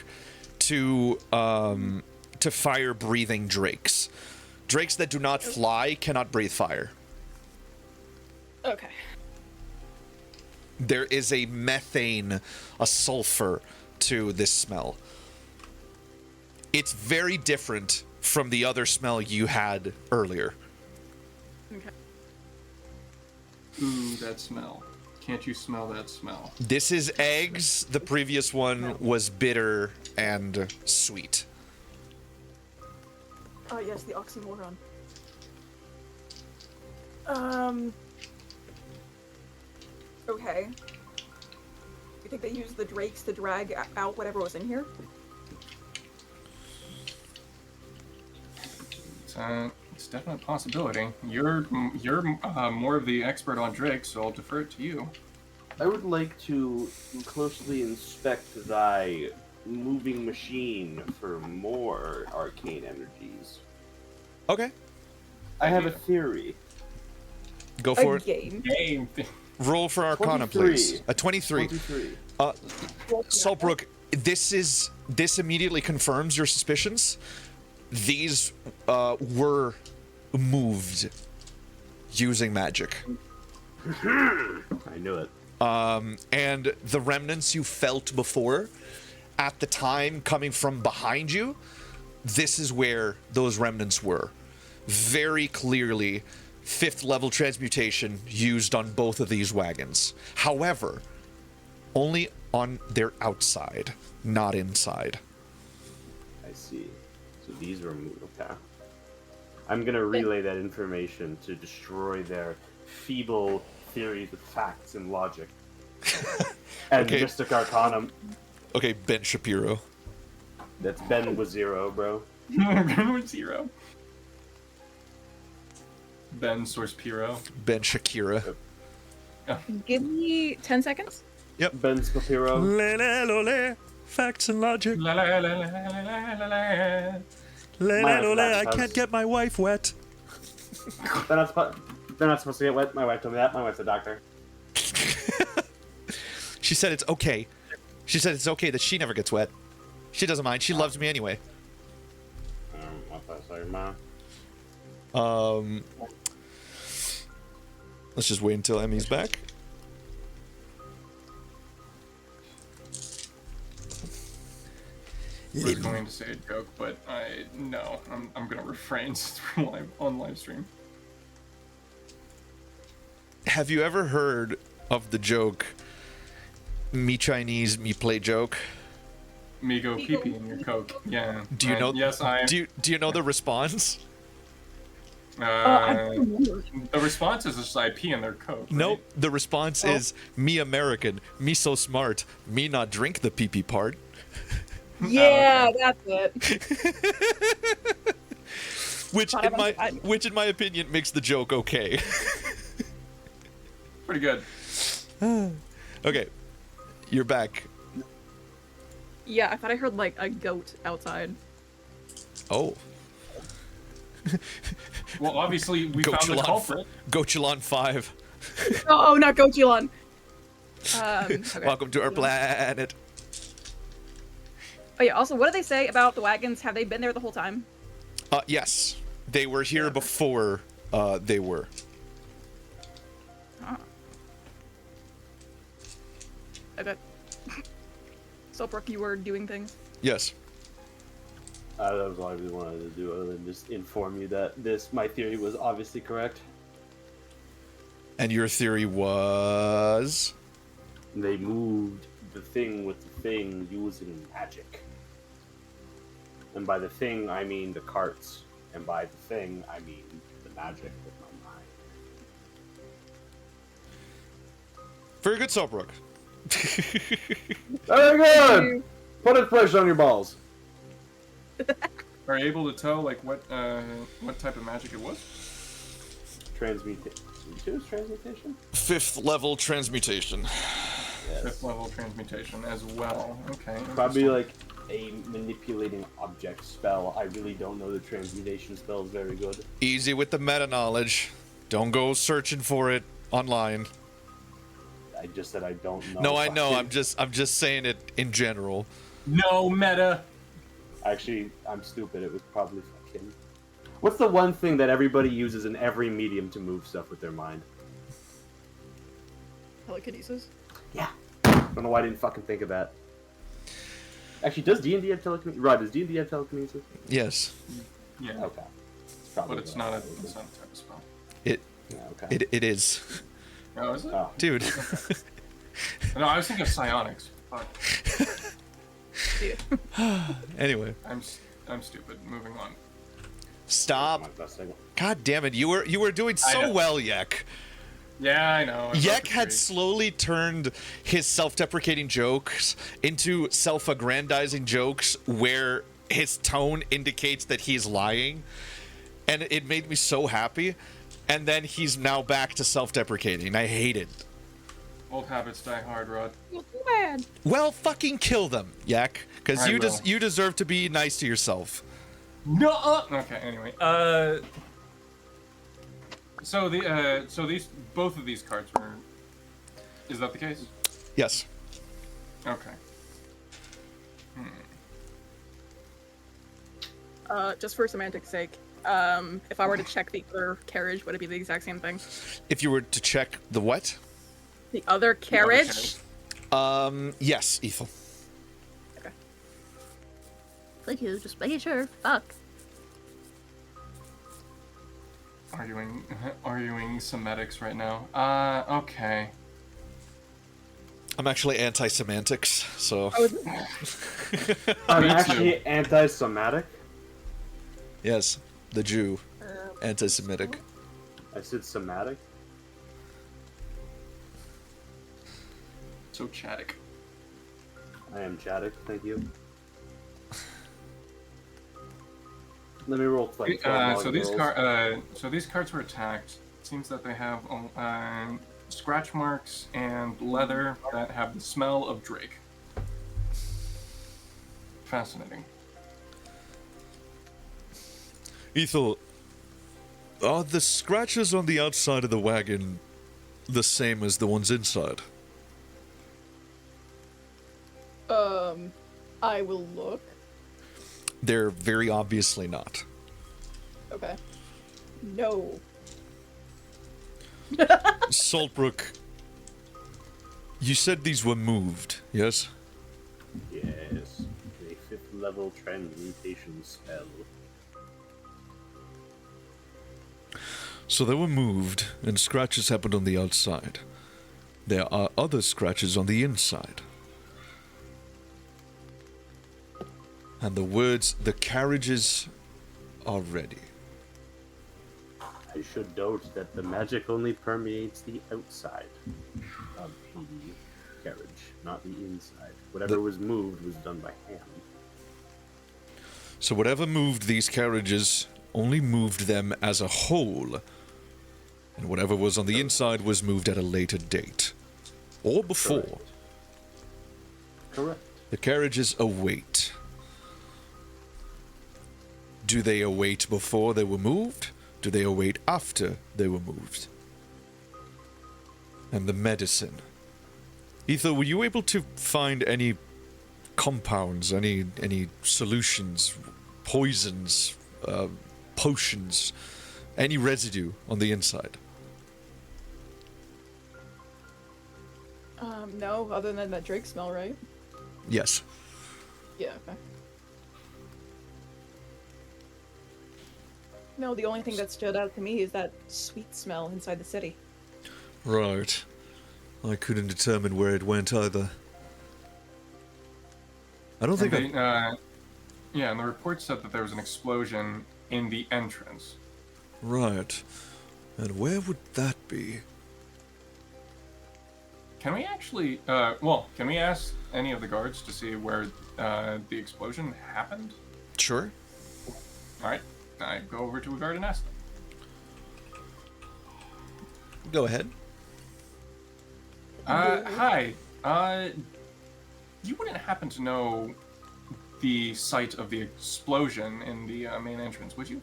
to fire-breathing drakes. Drakes that do not fly cannot breathe fire. Okay. There is a methane, a sulfur to this smell. It's very different from the other smell you had earlier. Okay. Ooh, that smell. Can't you smell that smell? This is eggs. The previous one was bitter and sweet. Oh, yes, the oxymoron. Okay. You think they used the drakes to drag out whatever was in here? It's definitely a possibility. You're more of the expert on drakes, so I'll defer it to you. I would like to closely inspect thy moving machine for more arcane energies. Okay, I have a theory. go for it. Game. Game. Roll for Arcana, 23. please. A 23. 23. Saltbrook, this immediately confirms your suspicions. These were moved using magic. I knew it. And the remnants you felt before, at the time coming from behind you, this is where those remnants were. Very clearly, 5th level transmutation used on both of these wagons. However, only on their outside, not inside. I see. So these were moved. Okay. I'm gonna relay that information to destroy their feeble theories with facts and logic. And Okay. Mystic Arcanum. Okay, Ben Shapiro. That's Ben with 0, bro. Ben 0. Ben Source Piro. Ben Shakira. Give me 10 seconds. Ben's Papiro. Le, facts and logic. La la la la la la la. I house. can't get my wife wet. They're not supposed to get wet. My wife told me that. My wife's a doctor. She said it's okay. She said it's okay that she never gets wet. She doesn't mind. She loves me anyway. What's that say, Ma? Let's just wait until Emmy's back. I was going to say a joke, but I'm gonna refrain since we're on live stream. Have you ever heard of the joke, me Chinese, me play joke? Me go pee pee in your coke. Yeah. Do you know? Yes, I. Do you know the response? The response is just I pee in their coke. Right? Nope. The response is me American, me so smart, me not drink the pee pee part. Yeah, that's it. Which in my opinion makes the joke okay. Pretty good. Okay, you're back. Yeah, I thought I heard like a goat outside. Oh, Well, obviously we found the culprit. Gochulon 5. Oh, not Gochulon. Okay. Welcome to our planet. Oh yeah. Also, what do they say about the wagons? Have they been there the whole time? Yes, they were here before they were. Okay. So, Brooke, you were doing things. Yes. That was all I really wanted to do, other than just inform you that my theory was obviously correct. And your theory was? They moved the thing with the thing using magic. And by the thing, I mean the carts. And by the thing, I mean the magic with my mind. Very good, Saltbrook. Very good! Put a pressure on your balls. Are you able to tell like what type of magic it was? Transmutation? 5th level transmutation. Yes. 5th level transmutation as well. Okay. Probably like a manipulating object spell. I really don't know the transmutation spells very good. Easy with the meta knowledge. Don't go searching for it online. I just said I don't know. No, I know. Fucking- I'm just saying it in general. No meta. Actually, I'm stupid. It was probably fucking. What's the one thing that everybody uses in every medium to move stuff with their mind? Telekinesis. Yeah. Don't know why I didn't fucking think of that. Actually, does D&D have telekinesis? Right, does D&D have telekinesis? Yes. Yeah, Okay. Probably but it's not a type of spell. It Yeah, okay. it is. Oh, is it? Oh. Dude. No, I was thinking of psionics. Fuck. Anyway, I'm stupid. Moving on. stop. My best segment. God damn it. You were doing I so know. well, Yek. Yeah, I know. I Yek broke the had tree. slowly turned his self-deprecating jokes into self-aggrandizing jokes where his tone indicates that he's lying, and it made me so happy. And then he's now back to self-deprecating. I hate it. Old habits die hard, Rod. Bad. Well, fucking kill them, Yak, because I you will. you deserve to be nice to yourself. No. Okay. Anyway. So these both of these cards were. Is that the case? Yes. Okay. Just for semantics' sake, if I were to check the other carriage, would it be the exact same thing? If you were to check the what? The other carriage? Yes, Ethel. Okay. Thank you, just making sure. Fuck. Arguing semetics right now. Okay. I'm actually anti-semantics, so Oh, I'm Me too. actually anti-Semitic. yes, the Jew, anti-Semitic. I said somatic. So Chaddick. I am Chaddick, thank you. Let me roll like 12 So these rolls. these cards were attacked. It seems that they have scratch marks and leather that have the smell of Drake. Fascinating. Ethel, are the scratches on the outside of the wagon the same as the ones inside? I will look. They're very obviously not. Okay. No. Saltbrook, you said these were moved, yes? Yes, a 5th level transmutation spell. So they were moved, and scratches happened on the outside. There are other scratches on the inside. And the words, the carriages are ready. I should note that the magic only permeates the outside of the carriage, not the inside. Whatever was moved was done by hand. So whatever moved these carriages only moved them as a whole. And whatever was on the inside was moved at a later date. Or before. Correct. Correct. The carriages await. Do they await before they were moved? Do they await after they were moved? And the medicine. Ethel, were you able to find any compounds, any solutions, poisons, potions, any residue on the inside? No, other than that Drake smell, right? Yes. Yeah, okay. No, the only thing that stood out to me is that sweet smell inside the city. Right. I couldn't determine where it went either. I don't think And yeah, and the report said that there was an explosion in the entrance. Right. And where would that be? Can we actually, can we ask any of the guards to see where the explosion happened? Sure. Alright, I go over to a guard and ask them. Go ahead. Hi, you wouldn't happen to know the site of the explosion in the main entrance, would you?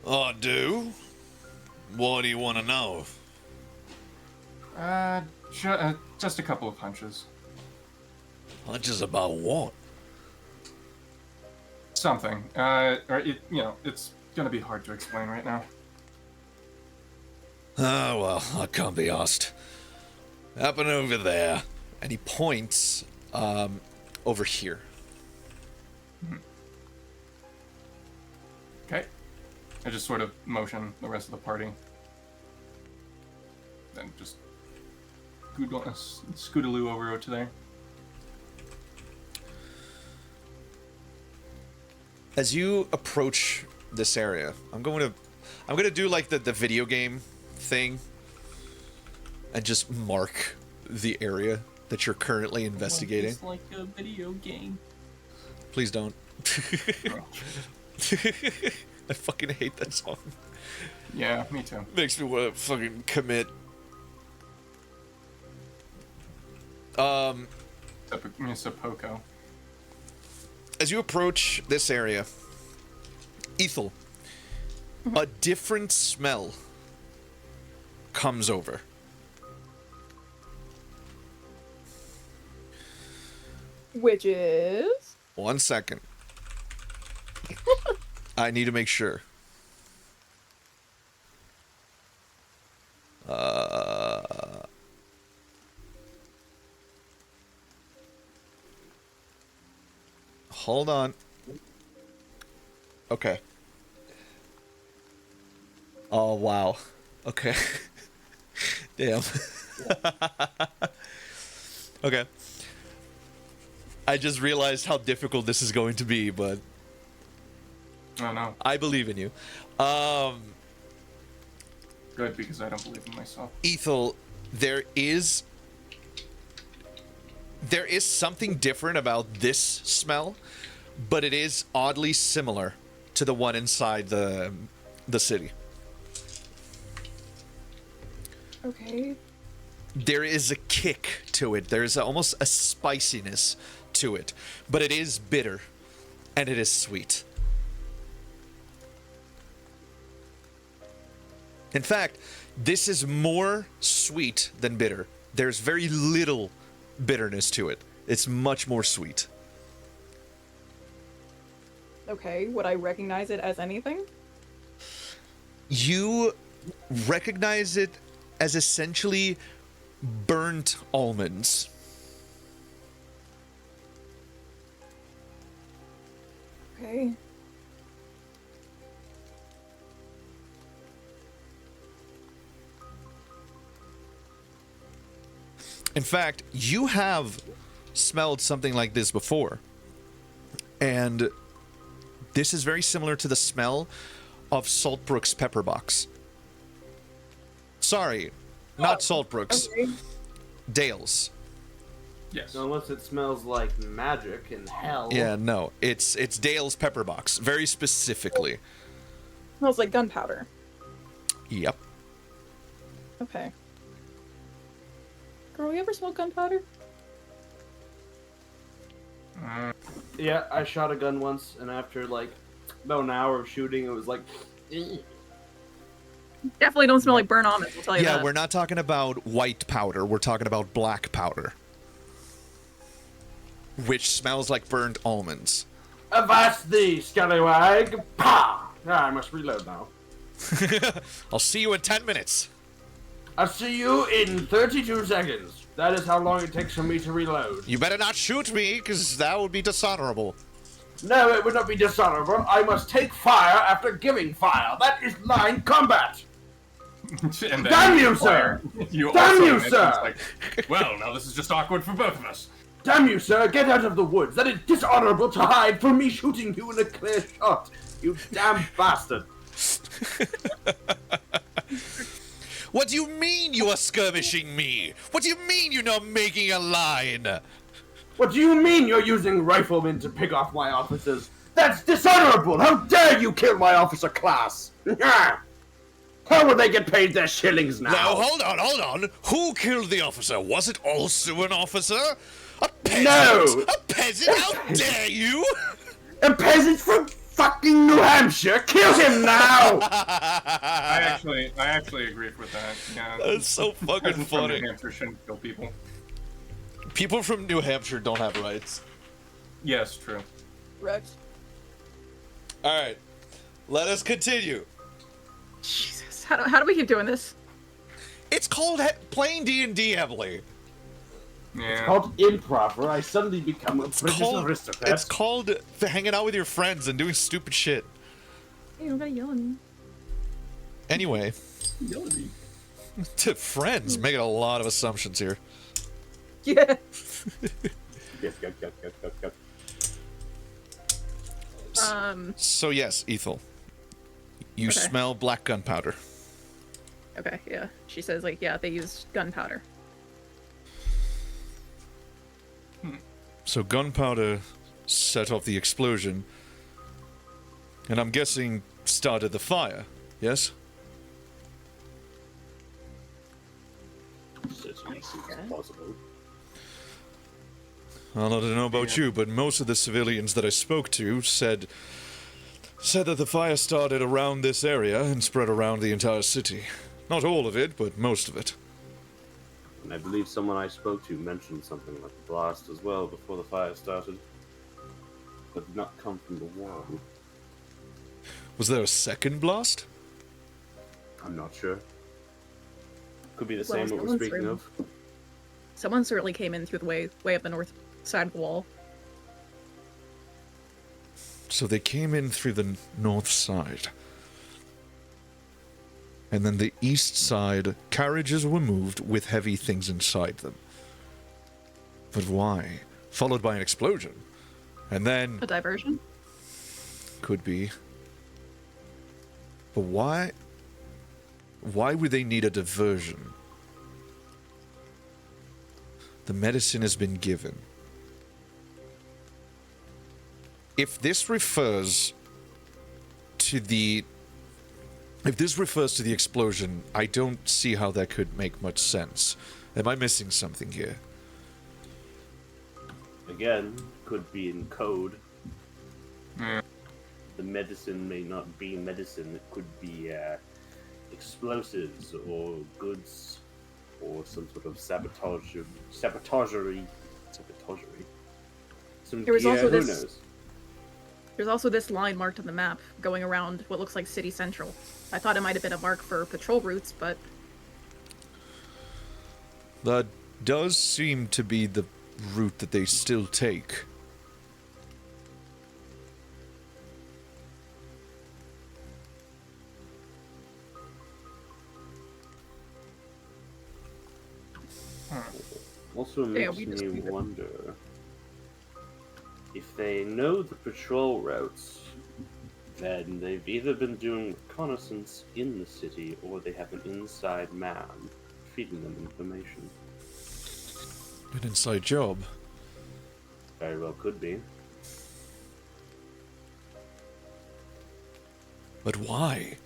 I do. What do you want to know? Just a couple of hunches. Hunches about what? Something. It's gonna be hard to explain right now. Oh, well, I can't be asked. Happen over there. And he points over here. Okay. I just sort of motion the rest of the party. Then just scootaloo over to there. As you approach this area, I'm gonna do like the video game thing and just mark the area that you're currently investigating. It's like a video game. Please don't. I fucking hate that song. Yeah, me too. Makes me want to fucking commit. Sepoko. As you approach this area, Ethel, a different smell comes over. Which is? 1 second. I need to make sure. Hold on. Okay. Oh, wow. Okay. Damn. Okay. I just realized how difficult this is going to be, but Oh no. I believe in you. Good, because I don't believe in myself. Ethel, there is something different about this smell, but it is oddly similar to the one inside the city. Okay. There is a kick to it. There is almost a spiciness to it, but it is bitter and it is sweet. In fact, this is more sweet than bitter. There's very little bitterness to it. It's much more sweet. Okay, would I recognize it as anything? You recognize it as essentially burnt almonds. Okay. In fact, you have smelled something like this before. And this is very similar to the smell of Saltbrook's pepper box. Sorry, not Saltbrook's. Okay. Dale's. Yes. Unless it smells like magic and hell. Yeah, no. It's Dale's pepper box, very specifically. Smells like gunpowder. Yep. Okay. Girl, you ever smoke gunpowder? Yeah, I shot a gun once, and after like about an hour of shooting, it was like. Definitely don't smell like burnt almonds, I'll tell you Yeah, that. we're not talking about white powder. We're talking about black powder. Which smells like burnt almonds. Avast thee, scallywag! Pah! Ah, I must reload now. I'll see you in 10 minutes. I'll see you in 32 seconds. That is how long it takes for me to reload. You better not shoot me, because that would be dishonorable. No, it would not be dishonorable. I must take fire after giving fire. That is line combat. And then Damn you, sir! You Damn also you, mentioned, sir! like, well, now this is just awkward for both of us. Damn you, sir! Get out of the woods. That is dishonorable to hide from me shooting you in a clear shot. You damn bastard. What do you mean you are skirmishing me? What do you mean you're not making a line? What do you mean you're using riflemen to pick off my officers? That's dishonorable! How dare you kill my officer class? How will they get paid their shillings now? Now, hold on. Who killed the officer? Was it also an officer? A peasant? No! A peasant? How dare you! A peasant from fucking New Hampshire! Kill him now! I actually agree with that. Yeah. That's so fucking Peasants from funny. New Hampshire shouldn't kill people. People from New Hampshire don't have rights. Yes, true. Rex. Alright, let us continue. Jesus, how do we keep doing this? It's called playing D&D, Emily. Yeah. Called improv, where I suddenly become a British aristocrat. It's called hanging out with your friends and doing stupid shit. You don't gotta yell at me. Anyway, Yell at me. to friends, making a lot of assumptions here. Yeah. Yep. So yes, Ethel, you Okay. smell black gunpowder. Okay, yeah. She says, like, yeah, they used gunpowder. So gunpowder set off the explosion, and I'm guessing started the fire, yes? Certainly seems plausible. Well, I don't know about you, but most of the civilians that I spoke to said that the fire started around this area and spread around the entire city. Not all of it, but most of it. And I believe someone I spoke to mentioned something like a blast as well before the fire started. But did not come from the wall. Was there a second blast? I'm not sure. Could be the Well, same what we're someone's speaking room. of. Someone certainly came in through the way up the north side of the wall. So they came in through the north side. And then the east side, carriages were moved with heavy things inside them. But why? Followed by an explosion. And then, A diversion? could be. But why? Why would they need a diversion? The medicine has been given. If this refers to the explosion, I don't see how that could make much sense. Am I missing something here? Again, could be in code. Yeah. The medicine may not be medicine. It could be explosives or goods or some sort of sabotagery. Some There was gear, also who this- knows? There's also this line marked on the map going around what looks like City Central. I thought it might have been a mark for patrol routes, but That does seem to be the route that they still take. Also Yeah, makes we just me keep it. wonder if they know the patrol routes, then they've either been doing reconnaissance in the city or they have an inside man feeding them information. An inside job. Very well could be. But why?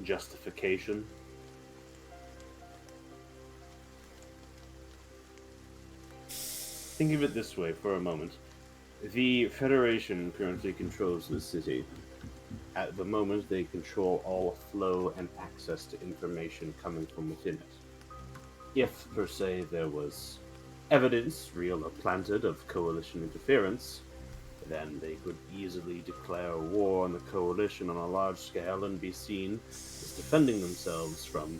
Justification. Think of it this way for a moment. The Federation currently controls the city. At the moment, they control all flow and access to information coming from within it. If, per se, there was evidence, real or planted, of Coalition interference, then they could easily declare war on the Coalition on a large scale and be seen as defending themselves from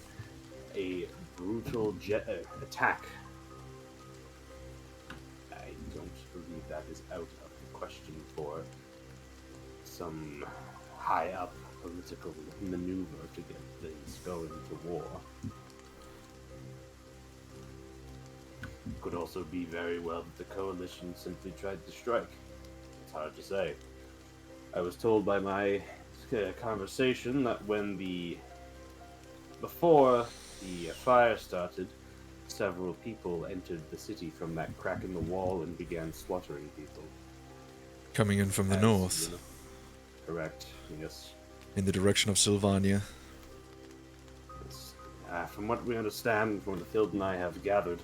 a brutal attack. I don't believe that is out of the question for some high-up political maneuver to get things going to war. Could also be very well that the Coalition simply tried to strike. It's hard to say. I was told by my conversation that before the fire started, several people entered the city from that crack in the wall and began slaughtering people. Coming in from the As, north, you know, correct, yes. in the direction of Sylvania. Yes. From what we understand, from what the Field and I have gathered,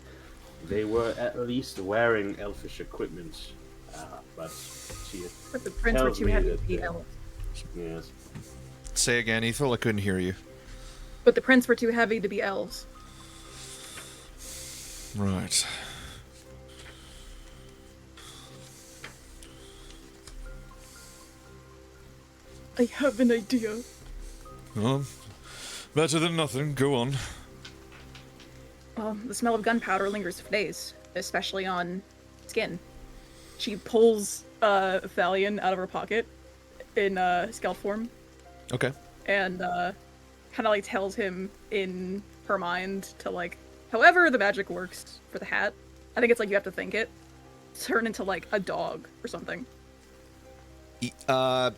They were at least wearing elfish equipment, but she But the prince were tells too me heavy that to be elves. yes. Say again, Ethel. I couldn't hear you. But the prince were too heavy to be elves. Right. I have an idea. Well, better than nothing. Go on. The smell of gunpowder lingers for days, especially on skin. She pulls Thalion out of her pocket in skeleton form Okay. and kind of like tells him in her mind to like, however the magic works for the hat. I think it's like you have to think it. Turn into like a dog or something.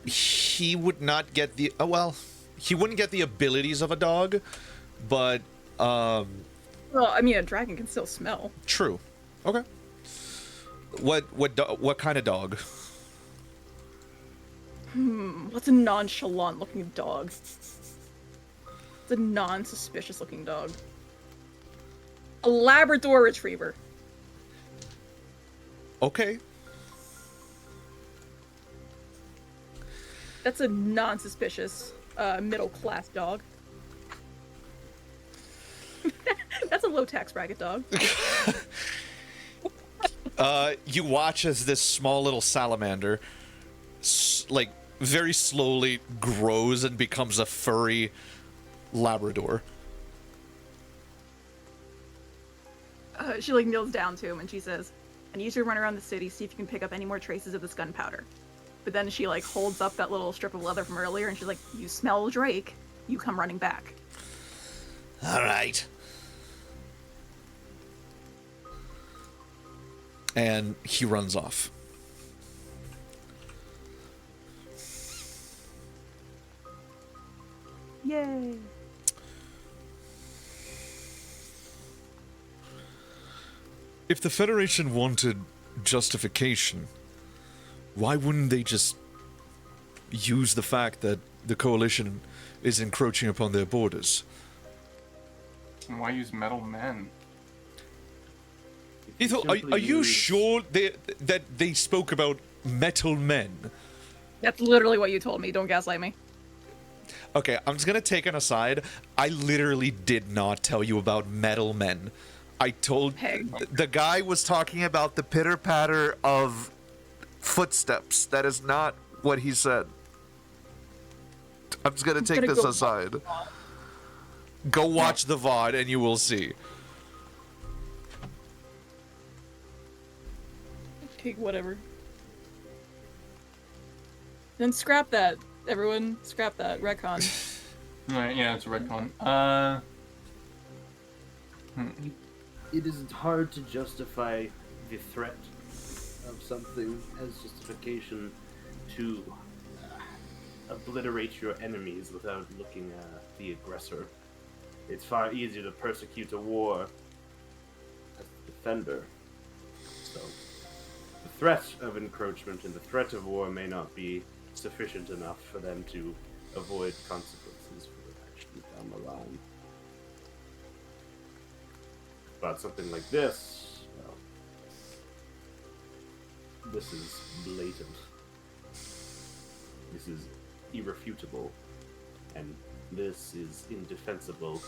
He would not get the. Well, he wouldn't get the abilities of a dog, but Well, I mean, a dragon can still smell. true. Okay. What kind of dog? What's a nonchalant looking dog? It's a non-suspicious looking dog. A Labrador Retriever. Okay. That's a non-suspicious, middle-class dog. That's a low-tax bracket dog. You watch as this small little salamander, like, very slowly grows and becomes a furry Labrador. She like kneels down to him and she says, "I need you to run around the city, see if you can pick up any more traces of this gunpowder." But then she like holds up that little strip of leather from earlier and she's like, "You smell Drake, you come running back." All right. And he runs off. Yay. If the Federation wanted justification, why wouldn't they just use the fact that the Coalition is encroaching upon their borders? And why use metal men? Ethel, are you sure that they spoke about metal men? That's literally what you told me. Don't gaslight me. Okay, I'm just gonna take an aside. I literally did not tell you about metal men. I told Hey. the guy was talking about the pitter patter of footsteps. That is not what he said. I'm just gonna take gonna this go aside. Go watch the VOD and you will see. Okay, whatever. Then scrap that, everyone. Scrap that. Retcon. Right, yeah, it's a retcon. It is hard to justify the threat of something as justification to obliterate your enemies without looking at the aggressor. It's far easier to persecute a war as the defender. So, the threat of encroachment and the threat of war may not be sufficient enough for them to avoid consequences for their actions down the line. But something like this, well, this is blatant. This is irrefutable. And this is indefensible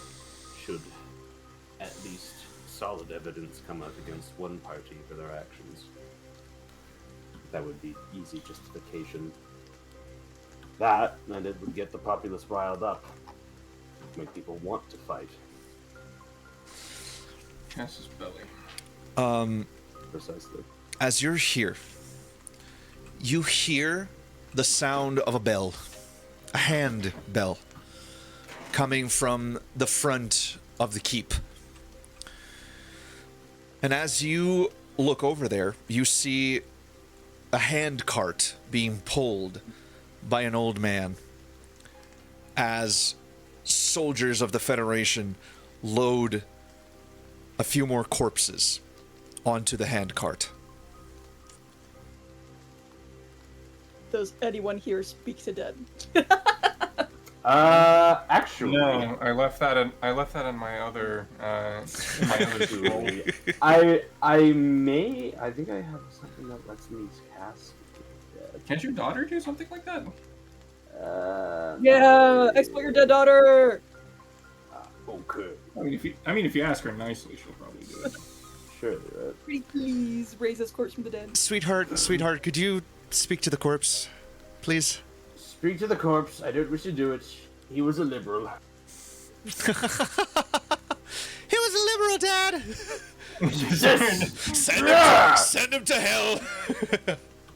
should at least solid evidence come out against one party for their actions. That would be easy justification. That, and it would get the populace riled up. Make people want to fight. Cass's belly. Precisely. As you're here, you hear the sound of a bell, a hand bell, coming from the front of the keep. And as you look over there, you see a hand cart being pulled by an old man as soldiers of the Federation load a few more corpses onto the hand cart. Does anyone here speak to dead? Actually, No, I left that in my other scroll. I think I have something that lets me cast. Can't your daughter do something like that? Yeah, exploit your dead daughter. Okay. I mean, if you ask her nicely, she'll probably do it. Sure. Pretty please raise this corpse from the dead. Sweetheart, could you speak to the corpse, please? Speak to the corpse. I don't wish to do it. He was a liberal. He was a liberal, Dad. Send him to hell.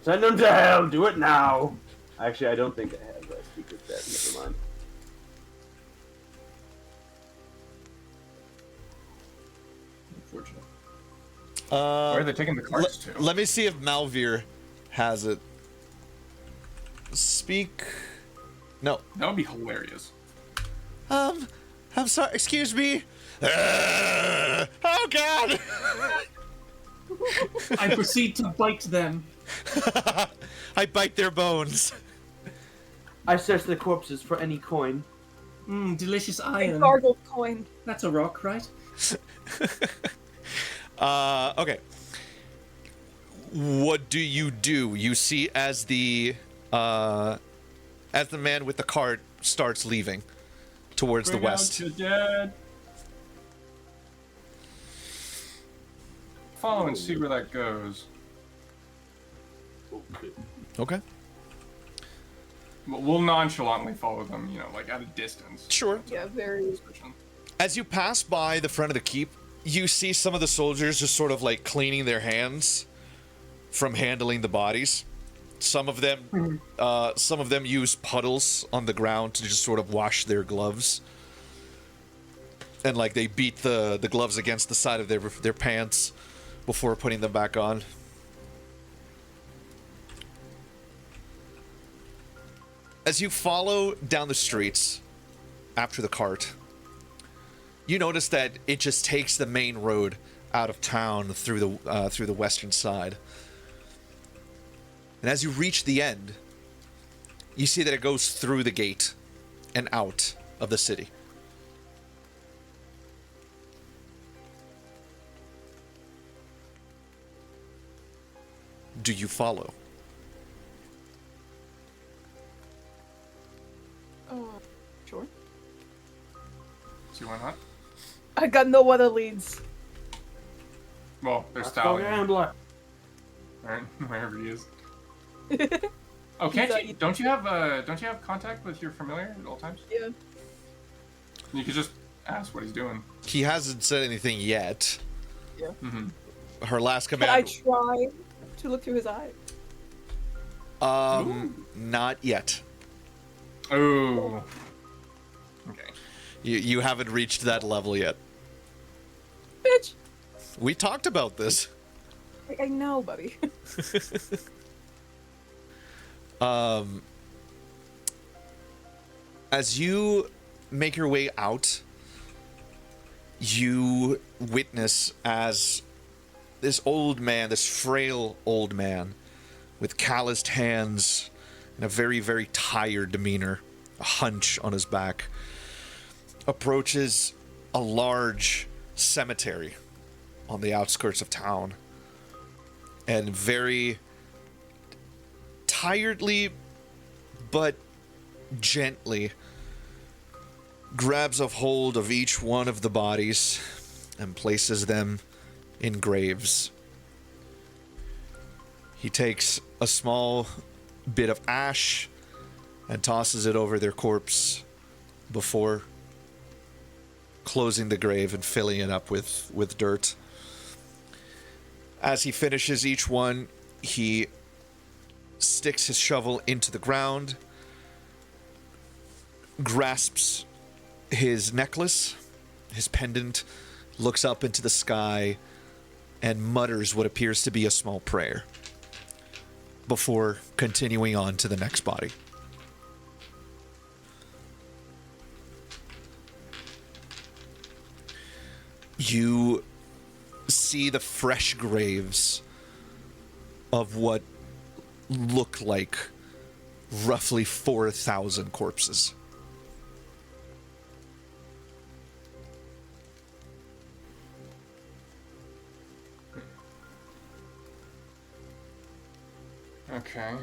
Send him to hell. Do it now. Actually, I don't think I have that secret set. Never mind. Unfortunate. Where are they taking the cards to? Let me see if Malvir has it. Speak. No. That would be hilarious. I'm sorry. Excuse me. Oh God. I proceed to bite them. I bite their bones. I search the corpses for any coin. Delicious iron. Gargle coin. That's a rock, right? Okay. What do? You see as the man with the cart starts leaving towards the west. Bring out your dead. Follow and see where that goes. Okay. We'll nonchalantly follow them, like at a distance. Sure. Yeah, very. As you pass by the front of the keep, you see some of the soldiers just sort of like cleaning their hands from handling the bodies. Some of them use puddles on the ground to just sort of wash their gloves. And like they beat the gloves against the side of their pants before putting them back on. As you follow down the streets after the cart, you notice that it just takes the main road out of town through the western side. And as you reach the end, you see that it goes through the gate and out of the city. Do you follow? Sure. See why not? I got no other leads. Well, there's Let's go Stallion. gambler. Right, wherever he is. Oh, can't you? Don't you have contact with your familiar at all times? Yeah. You could just ask what he's doing. He hasn't said anything yet. Yeah. Mm-hmm. Her last Can command. I try to look through his eye? Not yet. Oh. Okay. You haven't reached that level yet. Bitch! We talked about this. I know, buddy. As you make your way out, you witness as this old man, this frail old man, with calloused hands and a very, very tired demeanor, a hunch on his back, approaches a large cemetery on the outskirts of town, and very tiredly but gently grabs a hold of each one of the bodies and places them in graves. He takes a small bit of ash and tosses it over their corpse before closing the grave and filling it up with dirt. As he finishes each one, he sticks his shovel into the ground, grasps his necklace, his pendant, looks up into the sky, and mutters what appears to be a small prayer before continuing on to the next body. You see the fresh graves of what look like roughly 4,000 corpses. Okay.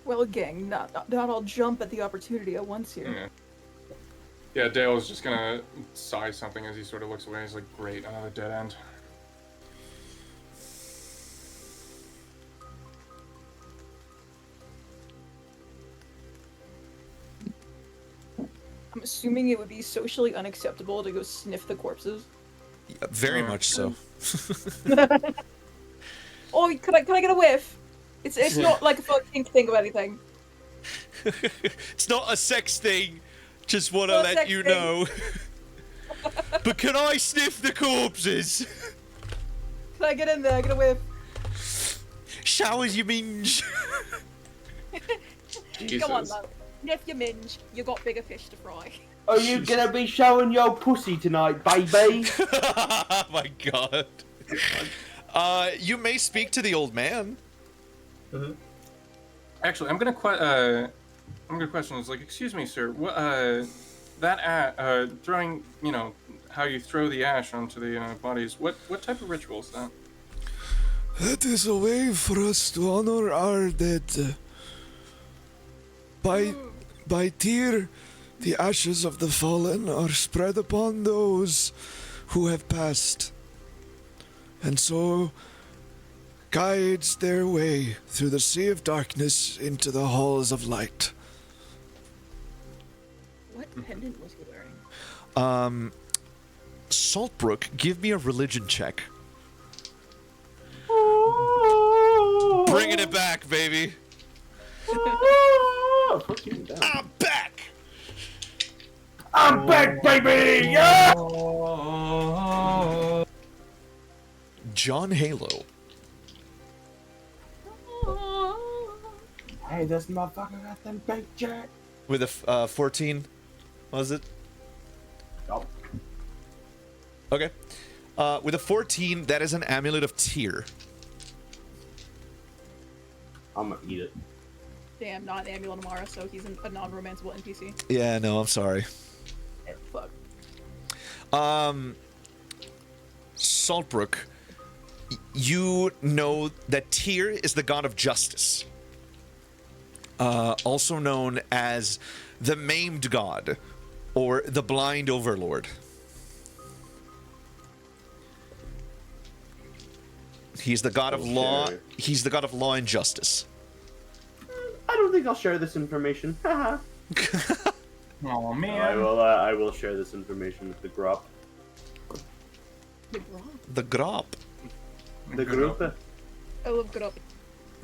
Well, gang, not all jump at the opportunity at once here. Yeah. Yeah, Dale's just gonna sigh something as he sort of looks away. He's like, great, another dead end. I'm assuming it would be socially unacceptable to go sniff the corpses. Yeah, very much so. Oh, can I get a whiff? It's not like a fucking thing of anything. It's not a sex thing. Just want to Not a let sex you thing. know. But can I sniff the corpses? Can I get in there? Get a whiff? Showers, you mean? Come on, Jesus. love. Sniff your minge. You got bigger fish to fry. Are you gonna be showing your pussy tonight, baby? Oh my god. You may speak to the old man. Actually, I'm gonna question. Is like, excuse me, sir. What throwing, you know, how you throw the ash onto the bodies. What type of ritual is that? That is a way for us to honor our dead. By tier, the ashes of the fallen are spread upon those who have passed, and so guides their way through the sea of darkness into the halls of light. What pendant was he wearing? Saltbrook, give me a religion check. Bringing it back, baby. Fucking damn. I'm back. I'm back, baby! Yeah! John Halo. Hey, this motherfucker got them big jack. With a 14, was it? Yup. Okay. With a 14, that is an amulet of tear. I'm gonna eat it. Damn, not Amulet Amara, so he's a non-romanceable NPC. Yeah, no, I'm sorry. Fuck. Saltbrook, you know that Tyr is the god of justice. Also known as the maimed god, or the blind overlord. He's the god of law. Okay. He's the god of law and justice. I don't think I'll share this information. Haha. Oh I man. I will share this information with the group. The grop. The group. I love good up.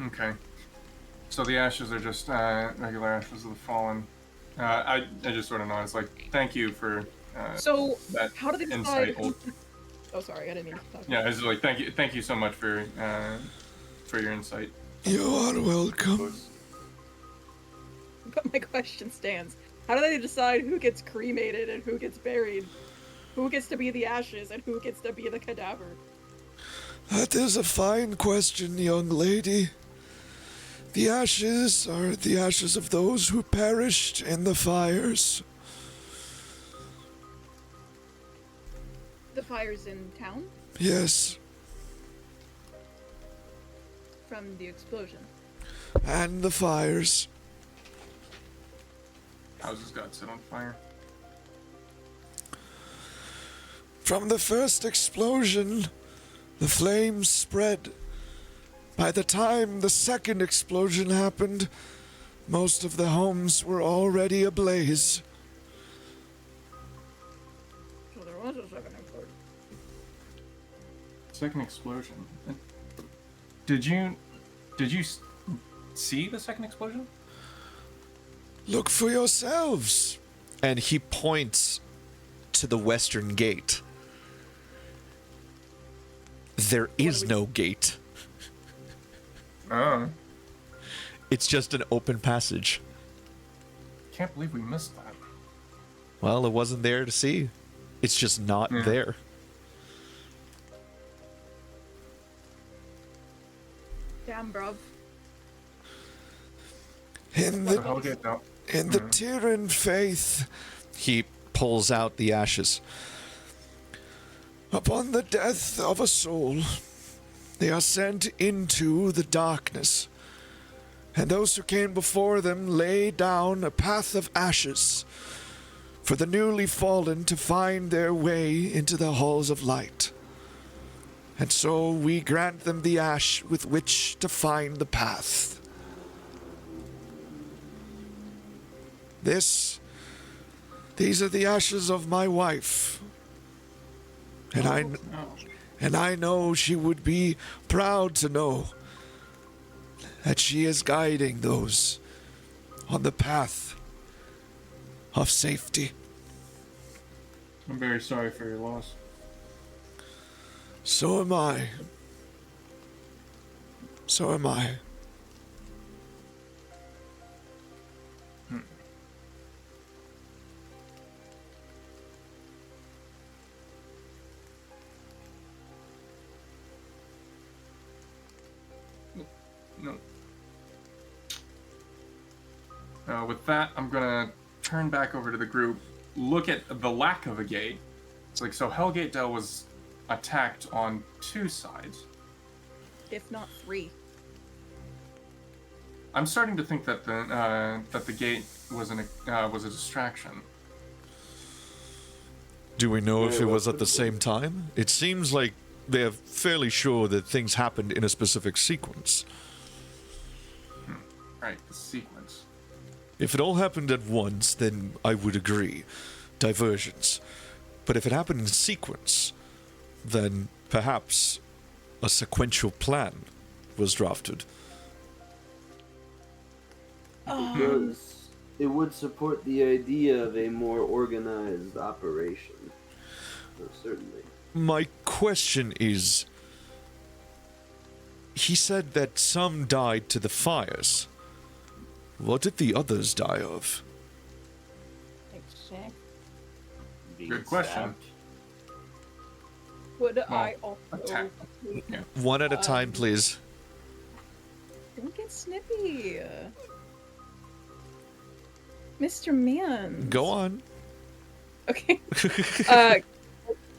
Okay. So the ashes are just regular ashes of the fallen. I just sort of know. It's like, thank you for So, that how do they insight. decide? Oh, sorry, I didn't mean to talk. Yeah, it's like, thank you so much for your insight. You are Of welcome. course. But my question stands. How do they decide who gets cremated and who gets buried? Who gets to be the ashes and who gets to be the cadaver? That is a fine question, young lady. The ashes are the ashes of those who perished in the fires. The fires in town Yes, from the explosion. and the fires. Houses got set on fire. From the first explosion, the flames spread. By the time the second explosion happened, most of the homes were already ablaze. So there was a second explosion. Second explosion. Did you see the second explosion? Look for yourselves. And he points to the western gate. There is no gate. Oh, It's just an open passage. can't believe we missed that. Well, it wasn't there to see. It's just not Yeah. there. Damn, bruv. In So the Hellgate Dell. in the Tyran faith, He pulls out the ashes. upon the death of a soul, they are sent into the darkness, and those who came before them lay down a path of ashes for the newly fallen to find their way into the halls of light. And so we grant them the ash with which to find the path. These are the ashes of my wife. And I know she would be proud to know that she is guiding those on the path of safety. I'm very sorry for your loss. So am I. So am I. No. With that, I'm gonna turn back over to the group, look at the lack of a gate. It's like, so Hellgate Dell was attacked on 2 sides. If not 3. I'm starting to think that the gate was a distraction. Do we know if it was at the same time? It seems like they're fairly sure that things happened in a specific sequence. Right, the sequence. If it all happened at once, then I would agree. Diversions. But if it happened in sequence, then perhaps a sequential plan was drafted. Because it would support the idea of a more organized operation. Most certainly. My question is, he said that some died to the fires. What did the others die of? Exactly. Being Good question. stabbed. Would Well, I also... attack. Yeah. One at a time, please. Don't get snippy. Mr. Man. Go on. Okay.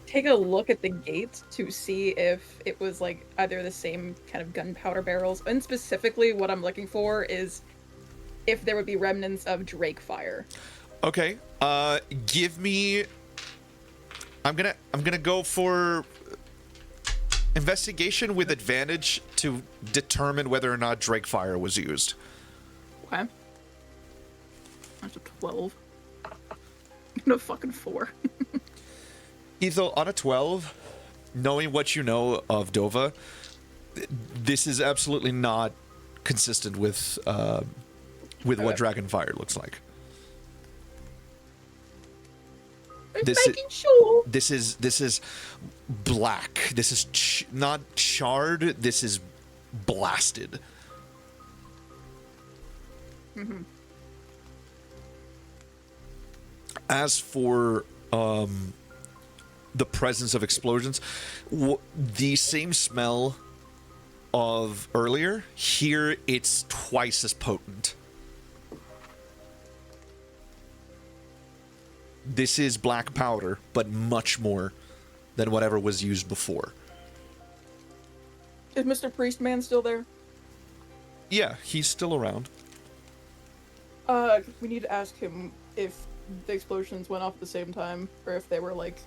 Take a look at the gate to see if it was like either the same kind of gunpowder barrels, and specifically what I'm looking for is if there would be remnants of Drake fire. Okay. Give me. I'm gonna go for investigation with advantage to determine whether or not Drake fire was used. Okay. That's a 12. No fucking 4. Ethel, on a 12, knowing what you know of Dova, this is absolutely not consistent with what Dragon Fire looks like. Sure. This is black. This is not charred. This is blasted. Mm-hmm. As for the presence of explosions, the same smell of earlier, here it's twice as potent. This is black powder, but much more than whatever was used before. Is Mr. Priestman still there? Yeah, he's still around. We need to ask him if the explosions went off at the same time, or if they were, like,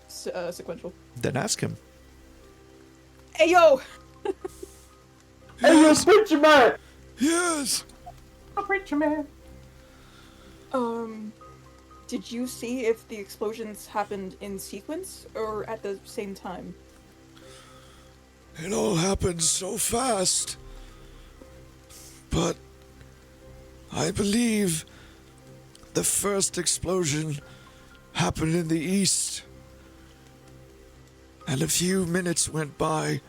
sequential. Then ask him. Hey, yo! Hey, you preacher man! Yes! Oh, preacher man. Did you see if the explosions happened in sequence, or at the same time? It all happened so fast. But I believe the first explosion happened in the east. And a few minutes went by.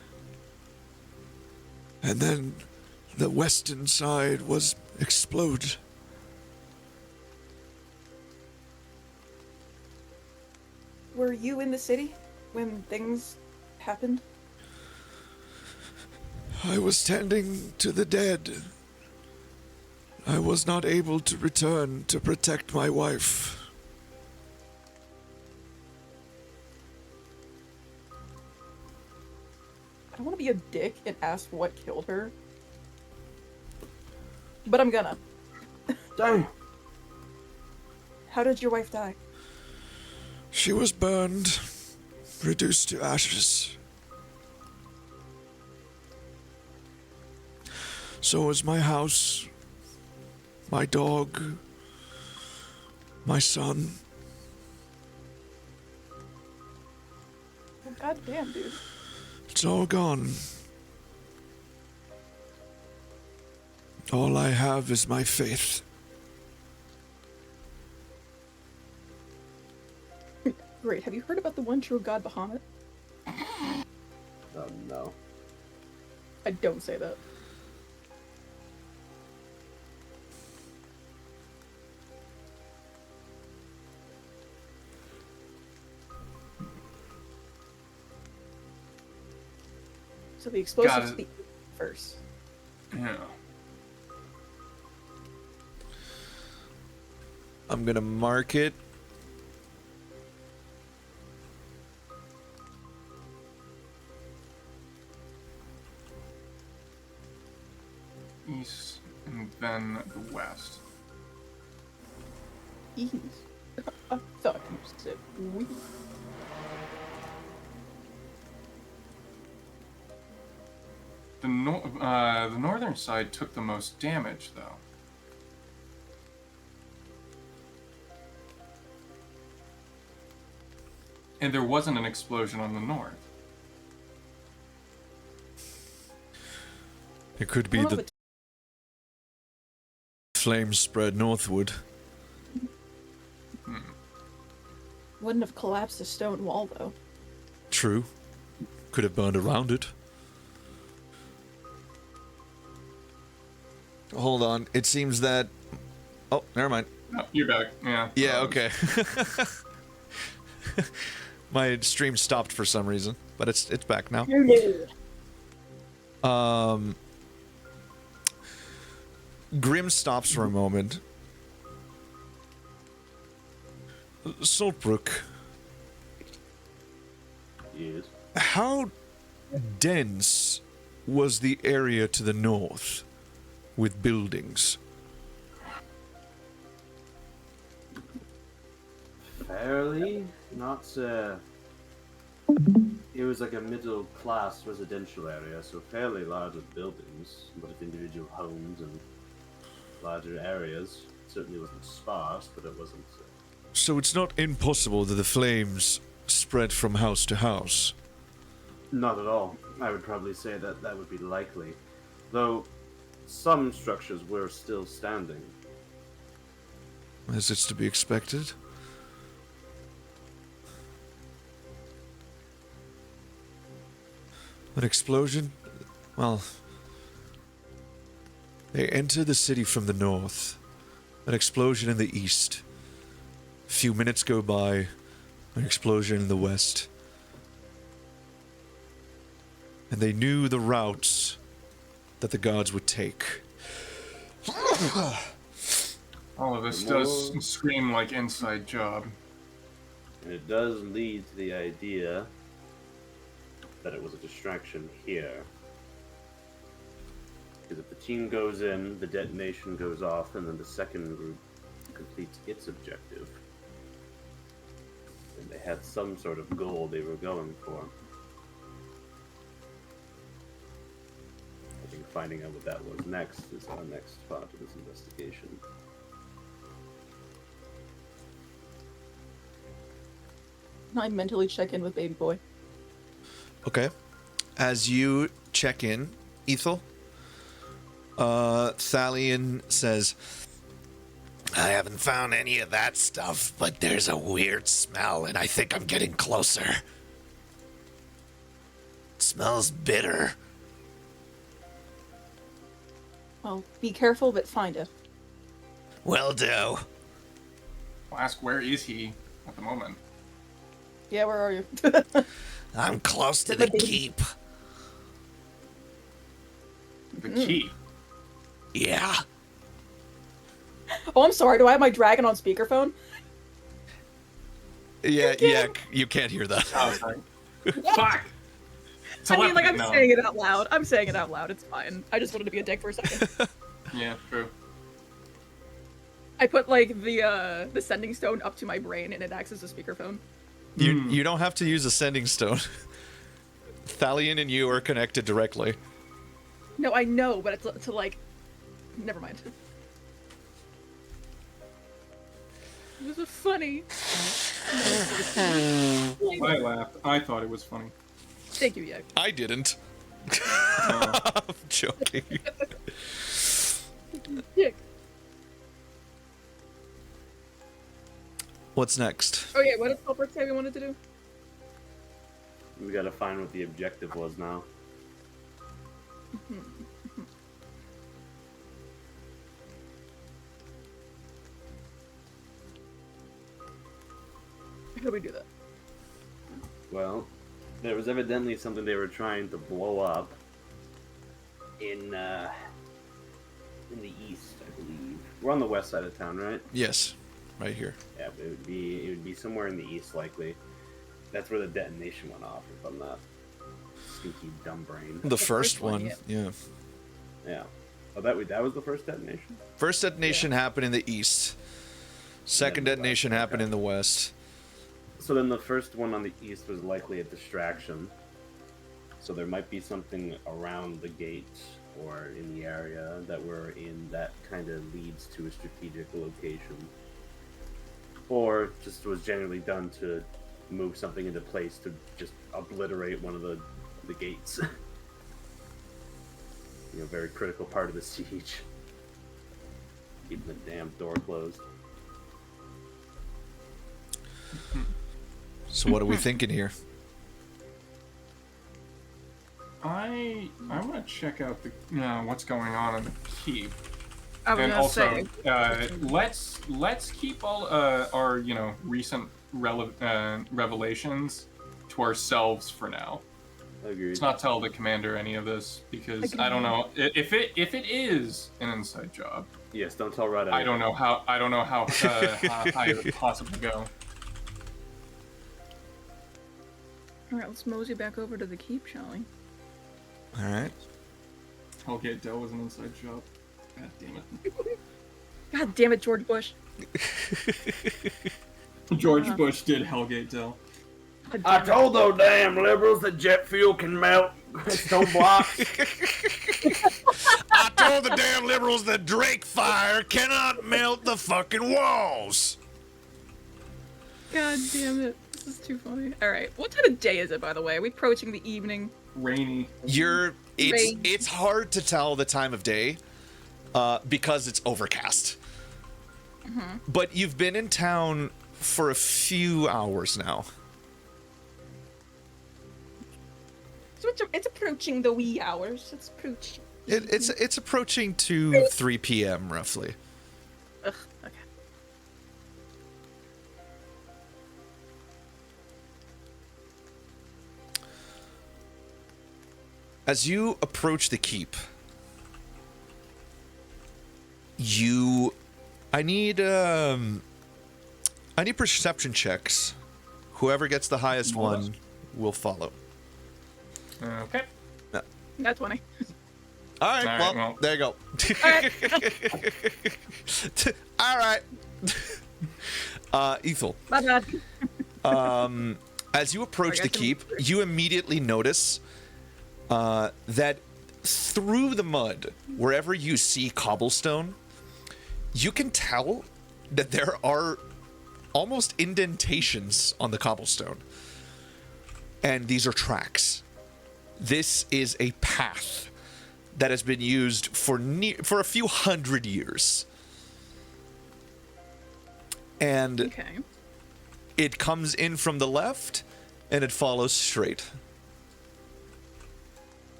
And then the western side was exploded. Were you in the city when things happened? I was tending to the dead. I was not able to return to protect my wife. I don't want to be a dick and ask what killed her. But I'm gonna. Dang. How did your wife die? She was burned, reduced to ashes. So was my house, my dog, my son. Oh, God damn, dude. It's all gone. All I have is my faith. Great. Have you heard about the one true god Bahamut? No. I don't say that. So the explosives speak first. Yeah. I'm gonna mark it. East and then the west. Ease. I thought you said we. The northern side took the most damage, though. And there wasn't an explosion on the north. It could be the flames spread northward. Wouldn't have collapsed the stone wall, though. True. Could have burned around it. Hold on. It seems that... Oh, never mind. Oh, you're back. Yeah. Yeah, okay. My stream stopped for some reason, but it's back now. Grim stops for a moment. Saltbrook, Yes. how dense was the area to the north with buildings? Fairly, not. It was like a middle class residential area, so fairly large with buildings, but with individual homes and larger areas. It certainly wasn't sparse, but it wasn't. So it's not impossible that the flames spread from house to house. Not at all. I would probably say that that would be likely, though some structures were still standing. As it's to be expected. An explosion? Well, they enter the city from the north. An explosion in the east. A few minutes go by. An explosion in the west. And they knew the routes that the gods would take. All of this does scream like inside job. And it does lead to the idea that it was a distraction here. Because if the team goes in, the detonation goes off, and then the second group completes its objective. And they had some sort of goal they were going for. I think finding out what that was next is our next part of this investigation. I mentally check in with baby boy. Okay. As you check in, Ethel, Thalion says, I haven't found any of that stuff, but there's a weird smell, and I think I'm getting closer. It smells bitter. Well, be careful, but find it. Will do. I'll ask, where is he at the moment? Yeah, where are you? I'm close to the keep. The key. Yeah. Oh, I'm sorry. Do I have my dragon on speakerphone? Yeah, you can't hear that. Oh, sorry. Fuck! I mean, like, Telepathy, I'm no. saying it out loud. I'm saying it out loud. It's fine. I just wanted to be a dick for a second. Yeah, true. I put, like, the sending stone up to my brain, and it acts as a speakerphone. You don't have to use a sending stone. Thalion and you are connected directly. No, I know, but it's to, like... Never mind. This is funny. I laughed. I thought it was funny. Thank you, Yak. I didn't. Oh. I'm joking. Yak. What's next? Oh yeah, what did Culprit say we wanted to do? We gotta find what the objective was now. How do we do that? Well, there was evidently something they were trying to blow up in the east, I believe. We're on the west side of town, right? Yes, right here. Yeah, but it would be somewhere in the east, likely. That's where the detonation went off, if I'm not stinky dumb brain. The first one, one, yeah. Yeah. Oh, that was the first detonation. First detonation happened in the east. Second Yeah, detonation happened in the west. So then the first one on the east was likely a distraction. So there might be something around the gate or in the area that we're in that kind of leads to a strategic location. Or just was generally done to move something into place to just obliterate one of the gates. Very critical part of the siege. Keeping the damn door closed. So what are we thinking here? I want to check out the what's going on in the keep, I was and gonna also say. let's keep all our recent revelations to ourselves for now. Agreed. Let's not tell the commander any of this because I don't know if it is an inside job. Yes, don't tell Rod. I don't know how high it would possibly go. Alright, let's mosey back over to the keep, shall we? Alright. Okay, Dell was an inside job. God damn it. God damn it, George Bush. George Bush did Hellgate Dell. I told those damn liberals that jet fuel can melt stone blocks. I told the damn liberals that Drake fire cannot melt the fucking walls. God damn it. This is too funny. Alright, what time of day is it, by the way? Are we approaching the evening? Rainy. It's hard to tell the time of day because it's overcast. Mm-hmm. But you've been in town for a few hours now. So it's approaching the wee hours. It's approaching. It's approaching to 3 p.m. roughly. Ugh, okay. As you approach the keep, I need perception checks. Whoever gets the highest one will follow. Okay. That's 20. All right, well, there you go. All right. Ethel. My bad. As you approach the keep, you immediately notice that through the mud, wherever you see cobblestone, you can tell that there are almost indentations on the cobblestone. And these are tracks. This is a path that has been used for a few hundred years. And Okay. it comes in from the left and it follows straight.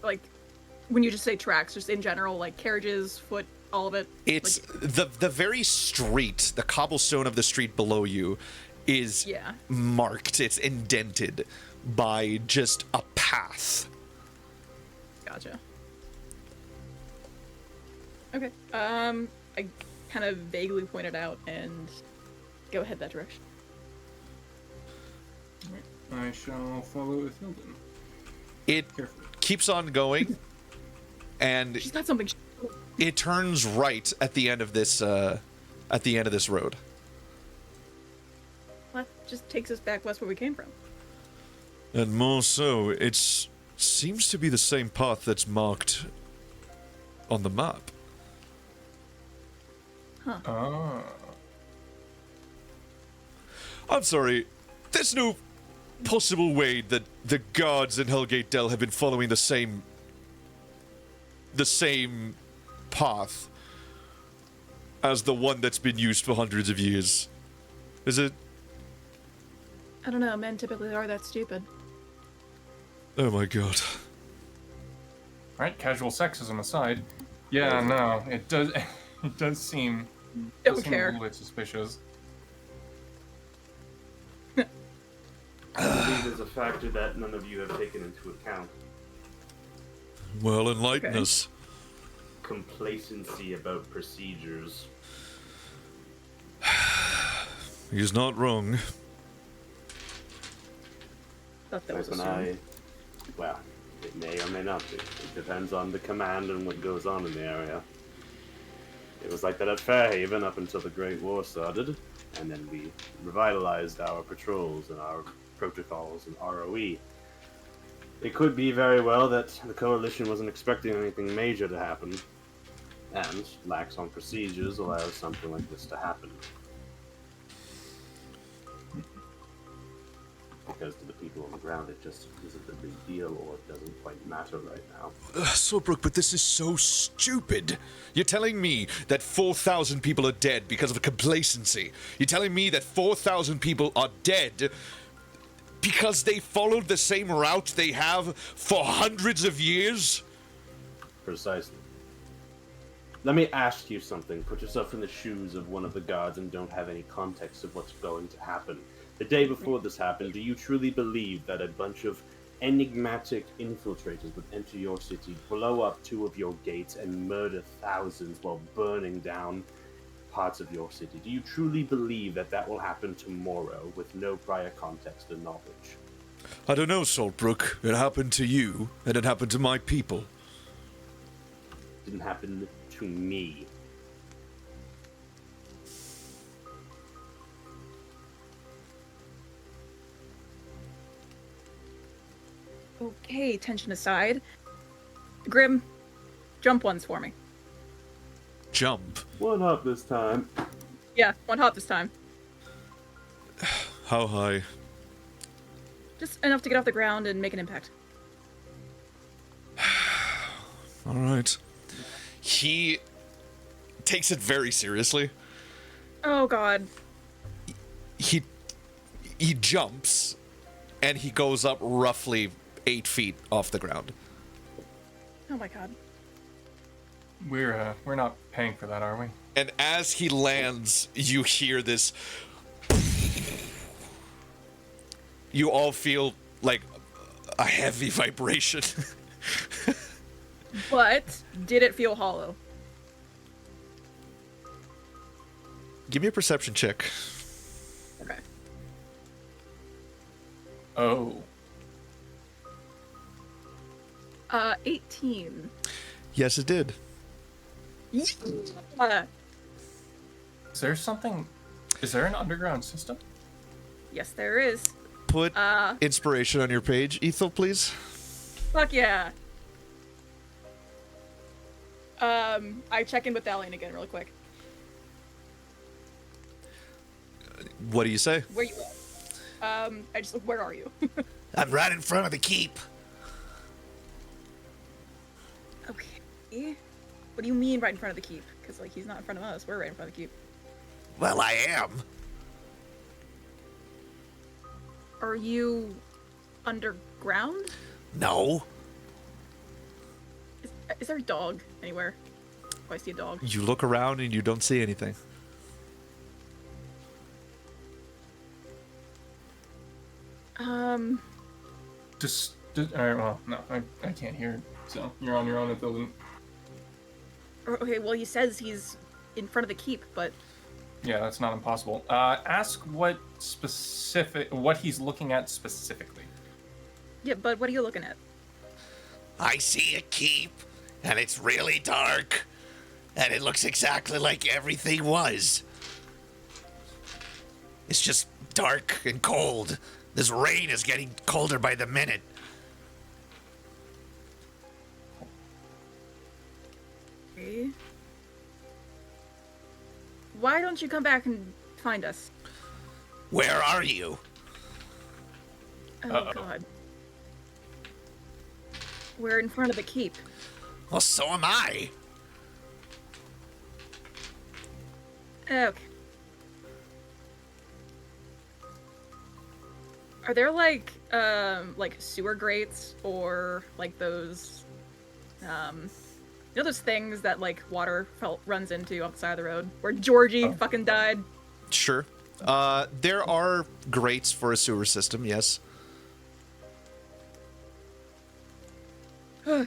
Like, when you just say tracks, just in general, like carriages, foot, all of it. It's like, the very street, the cobblestone of the street below you is yeah. marked. It's indented by just a path Gotcha. Okay. I kind of vaguely pointed out and go ahead that direction. I shall follow Hilden. It Carefully. keeps on going, and She's got something. it turns right at the end of this road. That just takes us back west where we came from. And more so, it seems to be the same path that's marked on the map. Ah. I'm sorry, there's no possible way that the guards in Hellgate Dell have been following the same path as the one that's been used for hundreds of years. Is it? I don't know. Men typically are that stupid. Oh my god. Right, casual sexism aside. Yeah, no, it does. It does seem. Don't does seem care. a little bit suspicious. I believe there's a factor that none of you have taken into account. Well, enlighten Okay. us. Complacency about procedures. He's not wrong. Thought that was Like when assumed. well, it may or may not be. It depends on the command and what goes on in the area. It was like that at Fairhaven up until the Great War started, and then we revitalized our patrols and our protocols and ROE. It could be very well that the Coalition wasn't expecting anything major to happen, and lax on procedures allows something like this to happen. Because to the people on the ground, it just isn't a big deal, or it doesn't quite matter right now. Solbrook, but this is so stupid. You're telling me that 4,000 people are dead because of complacency. You're telling me that 4,000 people are dead because they followed the same route they have for hundreds of years? Precisely. Let me ask you something. Put yourself in the shoes of one of the guards and don't have any context of what's going to happen. The day before this happened, do you truly believe that a bunch of enigmatic infiltrators would enter your city, blow up 2 of your gates, and murder thousands while burning down parts of your city? Do you truly believe that that will happen tomorrow with no prior context and knowledge? I don't know, Saltbrook. It happened to you, and it happened to my people. It didn't happen to me. Okay, tension aside. Grim, jump once for me. Jump. One up this time. Yeah, one hop this time. How high? Just enough to get off the ground and make an impact. All right. He takes it very seriously. Oh god. He jumps, and he goes up roughly 8 feet off the ground. Oh my god. We're not paying for that, are we? And as he lands, you hear this. You all feel like a heavy vibration. But did it feel hollow? Give me a perception check. Okay. Oh. 18. Yes, it did. Yeah. Is there something? Is there an underground system? Yes, there is. Put inspiration on your page, Ethel, please. Fuck yeah. I check in with Alien again real quick. What do you say? Where you at? Where are you? I'm right in front of the keep. Okay. What do you mean right in front of the keep? Because, like, he's not in front of us. We're right in front of the keep. Well, I am. Are you underground? No. Is there a dog anywhere? Oh, I see a dog. You look around and you don't see anything. Just Alright, well, no, I can't hear. So you're on your own. It doesn't. Okay, well, he says he's in front of the keep, but Yeah, that's not impossible. Ask what he's looking at specifically. yeah, but what are you looking at? I see a keep, and it's really dark, and it looks exactly like everything was. It's just dark and cold. This rain is getting colder by the minute. Okay. Why don't you come back and find us? Where are you? Oh, Uh-oh. God. We're in front of the keep. Well, so am I. Okay. Are there like sewer grates or like those you know those things that like water runs into off the side of the road where Georgie fucking died? Sure. There are grates for a sewer system, yes.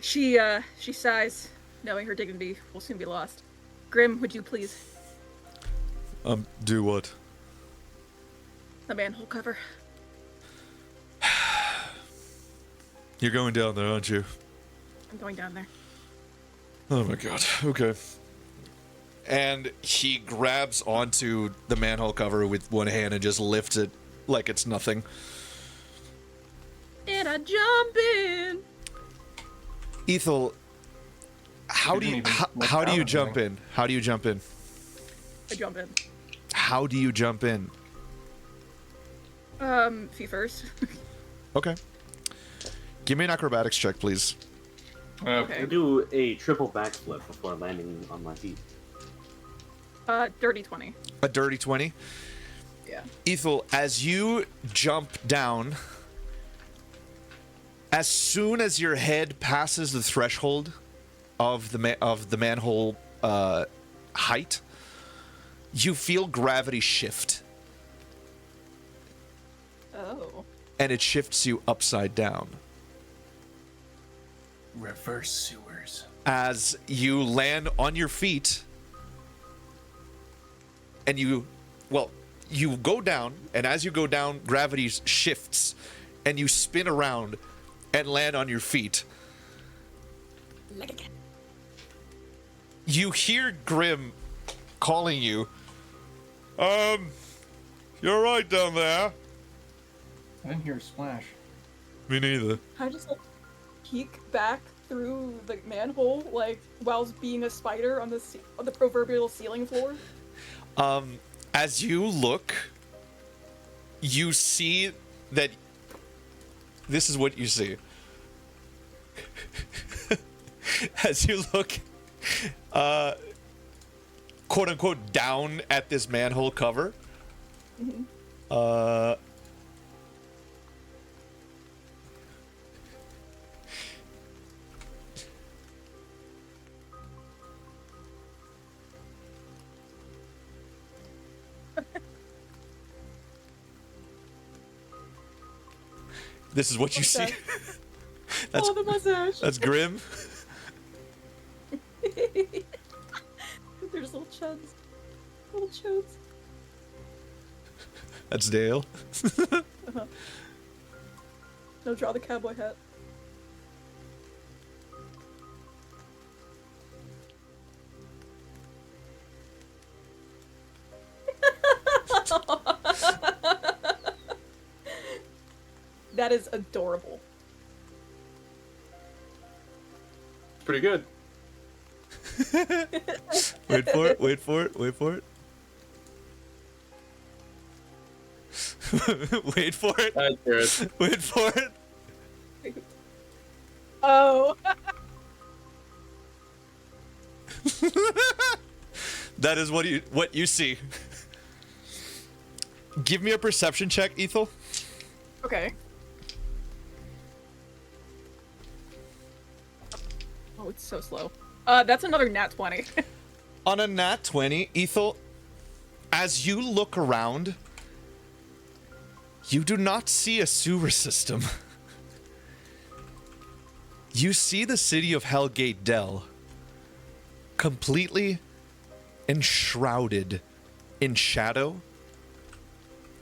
She sighs, knowing her dignity will soon be lost. Grim, would you please? Do what? The manhole cover. You're going down there, aren't you? I'm going down there. Oh my god. Okay. And he grabs onto the manhole cover with one hand and just lifts it like it's nothing. And I jump in. Ethel, how do you jump in? How do you jump in? I jump in. How do you jump in? Feet first. Okay. Give me an acrobatics check, please. Okay. I do a triple backflip before landing on my feet. Dirty 20. A dirty 20? Yeah. Ethel, as you jump down, as soon as your head passes the threshold of the manhole height, you feel gravity shift, Oh. and it shifts you upside down. Reverse sewers. As you land on your feet, and you go down, and as you go down, gravity shifts, and you spin around and land on your feet. You hear Grim calling you. You're right down there. I didn't hear a splash. Me neither. I just like peek back through the manhole, like whilst being a spider on the proverbial ceiling floor. As you look, you see that this is what you see. As you look, quote unquote, down at this manhole cover, this is what you see. Oh, the mustache. That's Grim. There's little chuds. Little chodes. That's Dale. No, draw the cowboy hat. That is adorable. Pretty good. Wait for it, wait for it, wait for it. Wait for it. Wait for it. Oh. That is what you see. Give me a perception check, Ethel. Okay. Oh, it's so slow. That's another nat 20. On a nat 20, Ethel, as you look around, you do not see a sewer system. You see the city of Hellgate Dell completely enshrouded in shadow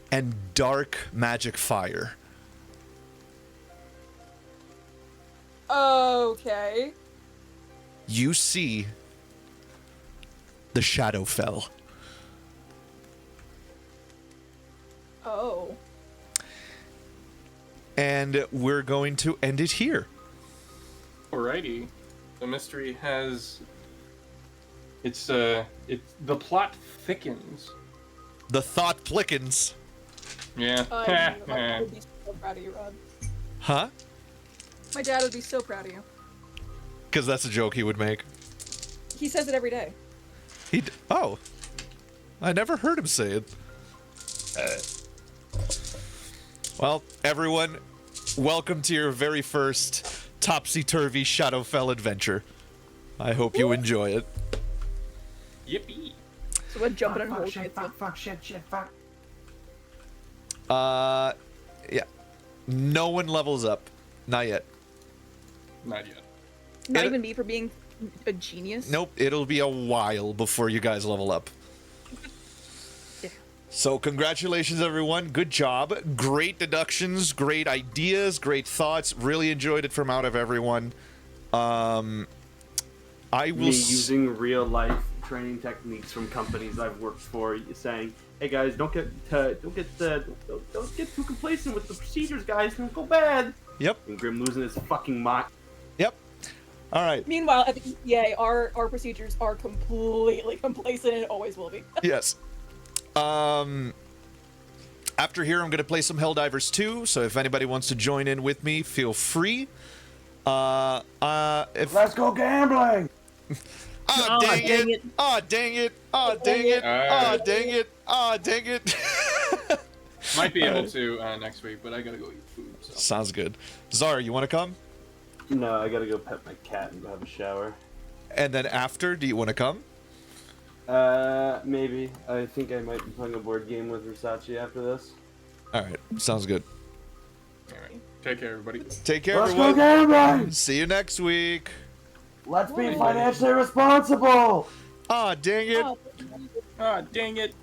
and dark magic fire. Okay. You see the Shadowfell. Oh. And we're going to end it here. Alrighty. The mystery has... the plot thickens. The thought plickens. Yeah. My dad would be so proud of you, Rod. Huh? My dad would be so proud of you. Because that's a joke he would make. He says it every day. Oh. I never heard him say it. Well, everyone, welcome to your very first topsy-turvy Shadowfell adventure. I hope you enjoy it. Yippee. So what jumping and Fuck, hold shit, fuck. Yeah. No one levels up. Not yet. Not yet. Not It- even me for being a genius. Nope, it'll be a while before you guys level up. Yeah. So congratulations, everyone. Good job. Great deductions, great ideas, great thoughts. Really enjoyed it from out of everyone. I will... Me using real life training techniques from companies I've worked for, saying, "Hey guys, don't get too complacent with the procedures, guys. Don't go bad." Yep, And Grim losing his fucking mind. yep. All right. Meanwhile, at the EPA, our procedures are completely complacent and always will be. Yes. After here, I'm going to play some Helldivers 2, so if anybody wants to join in with me, feel free. Let's go gambling. Oh, dang it! Oh, dang it! Oh, dang it! Oh, dang it! Oh, dang it! Might be able to next week, but I gotta go eat food. So. Sounds good. Zara, you want to come? No, I gotta go pet my cat and go have a shower. And then after, do you want to come? Maybe. I think I might be playing a board game with Versace after this. All right, sounds good. All right. Take care, everybody. Take care, Let's go everyone. gambling. See you next week. Let's be financially responsible. Ah, dang it! Oh. Ah, dang it.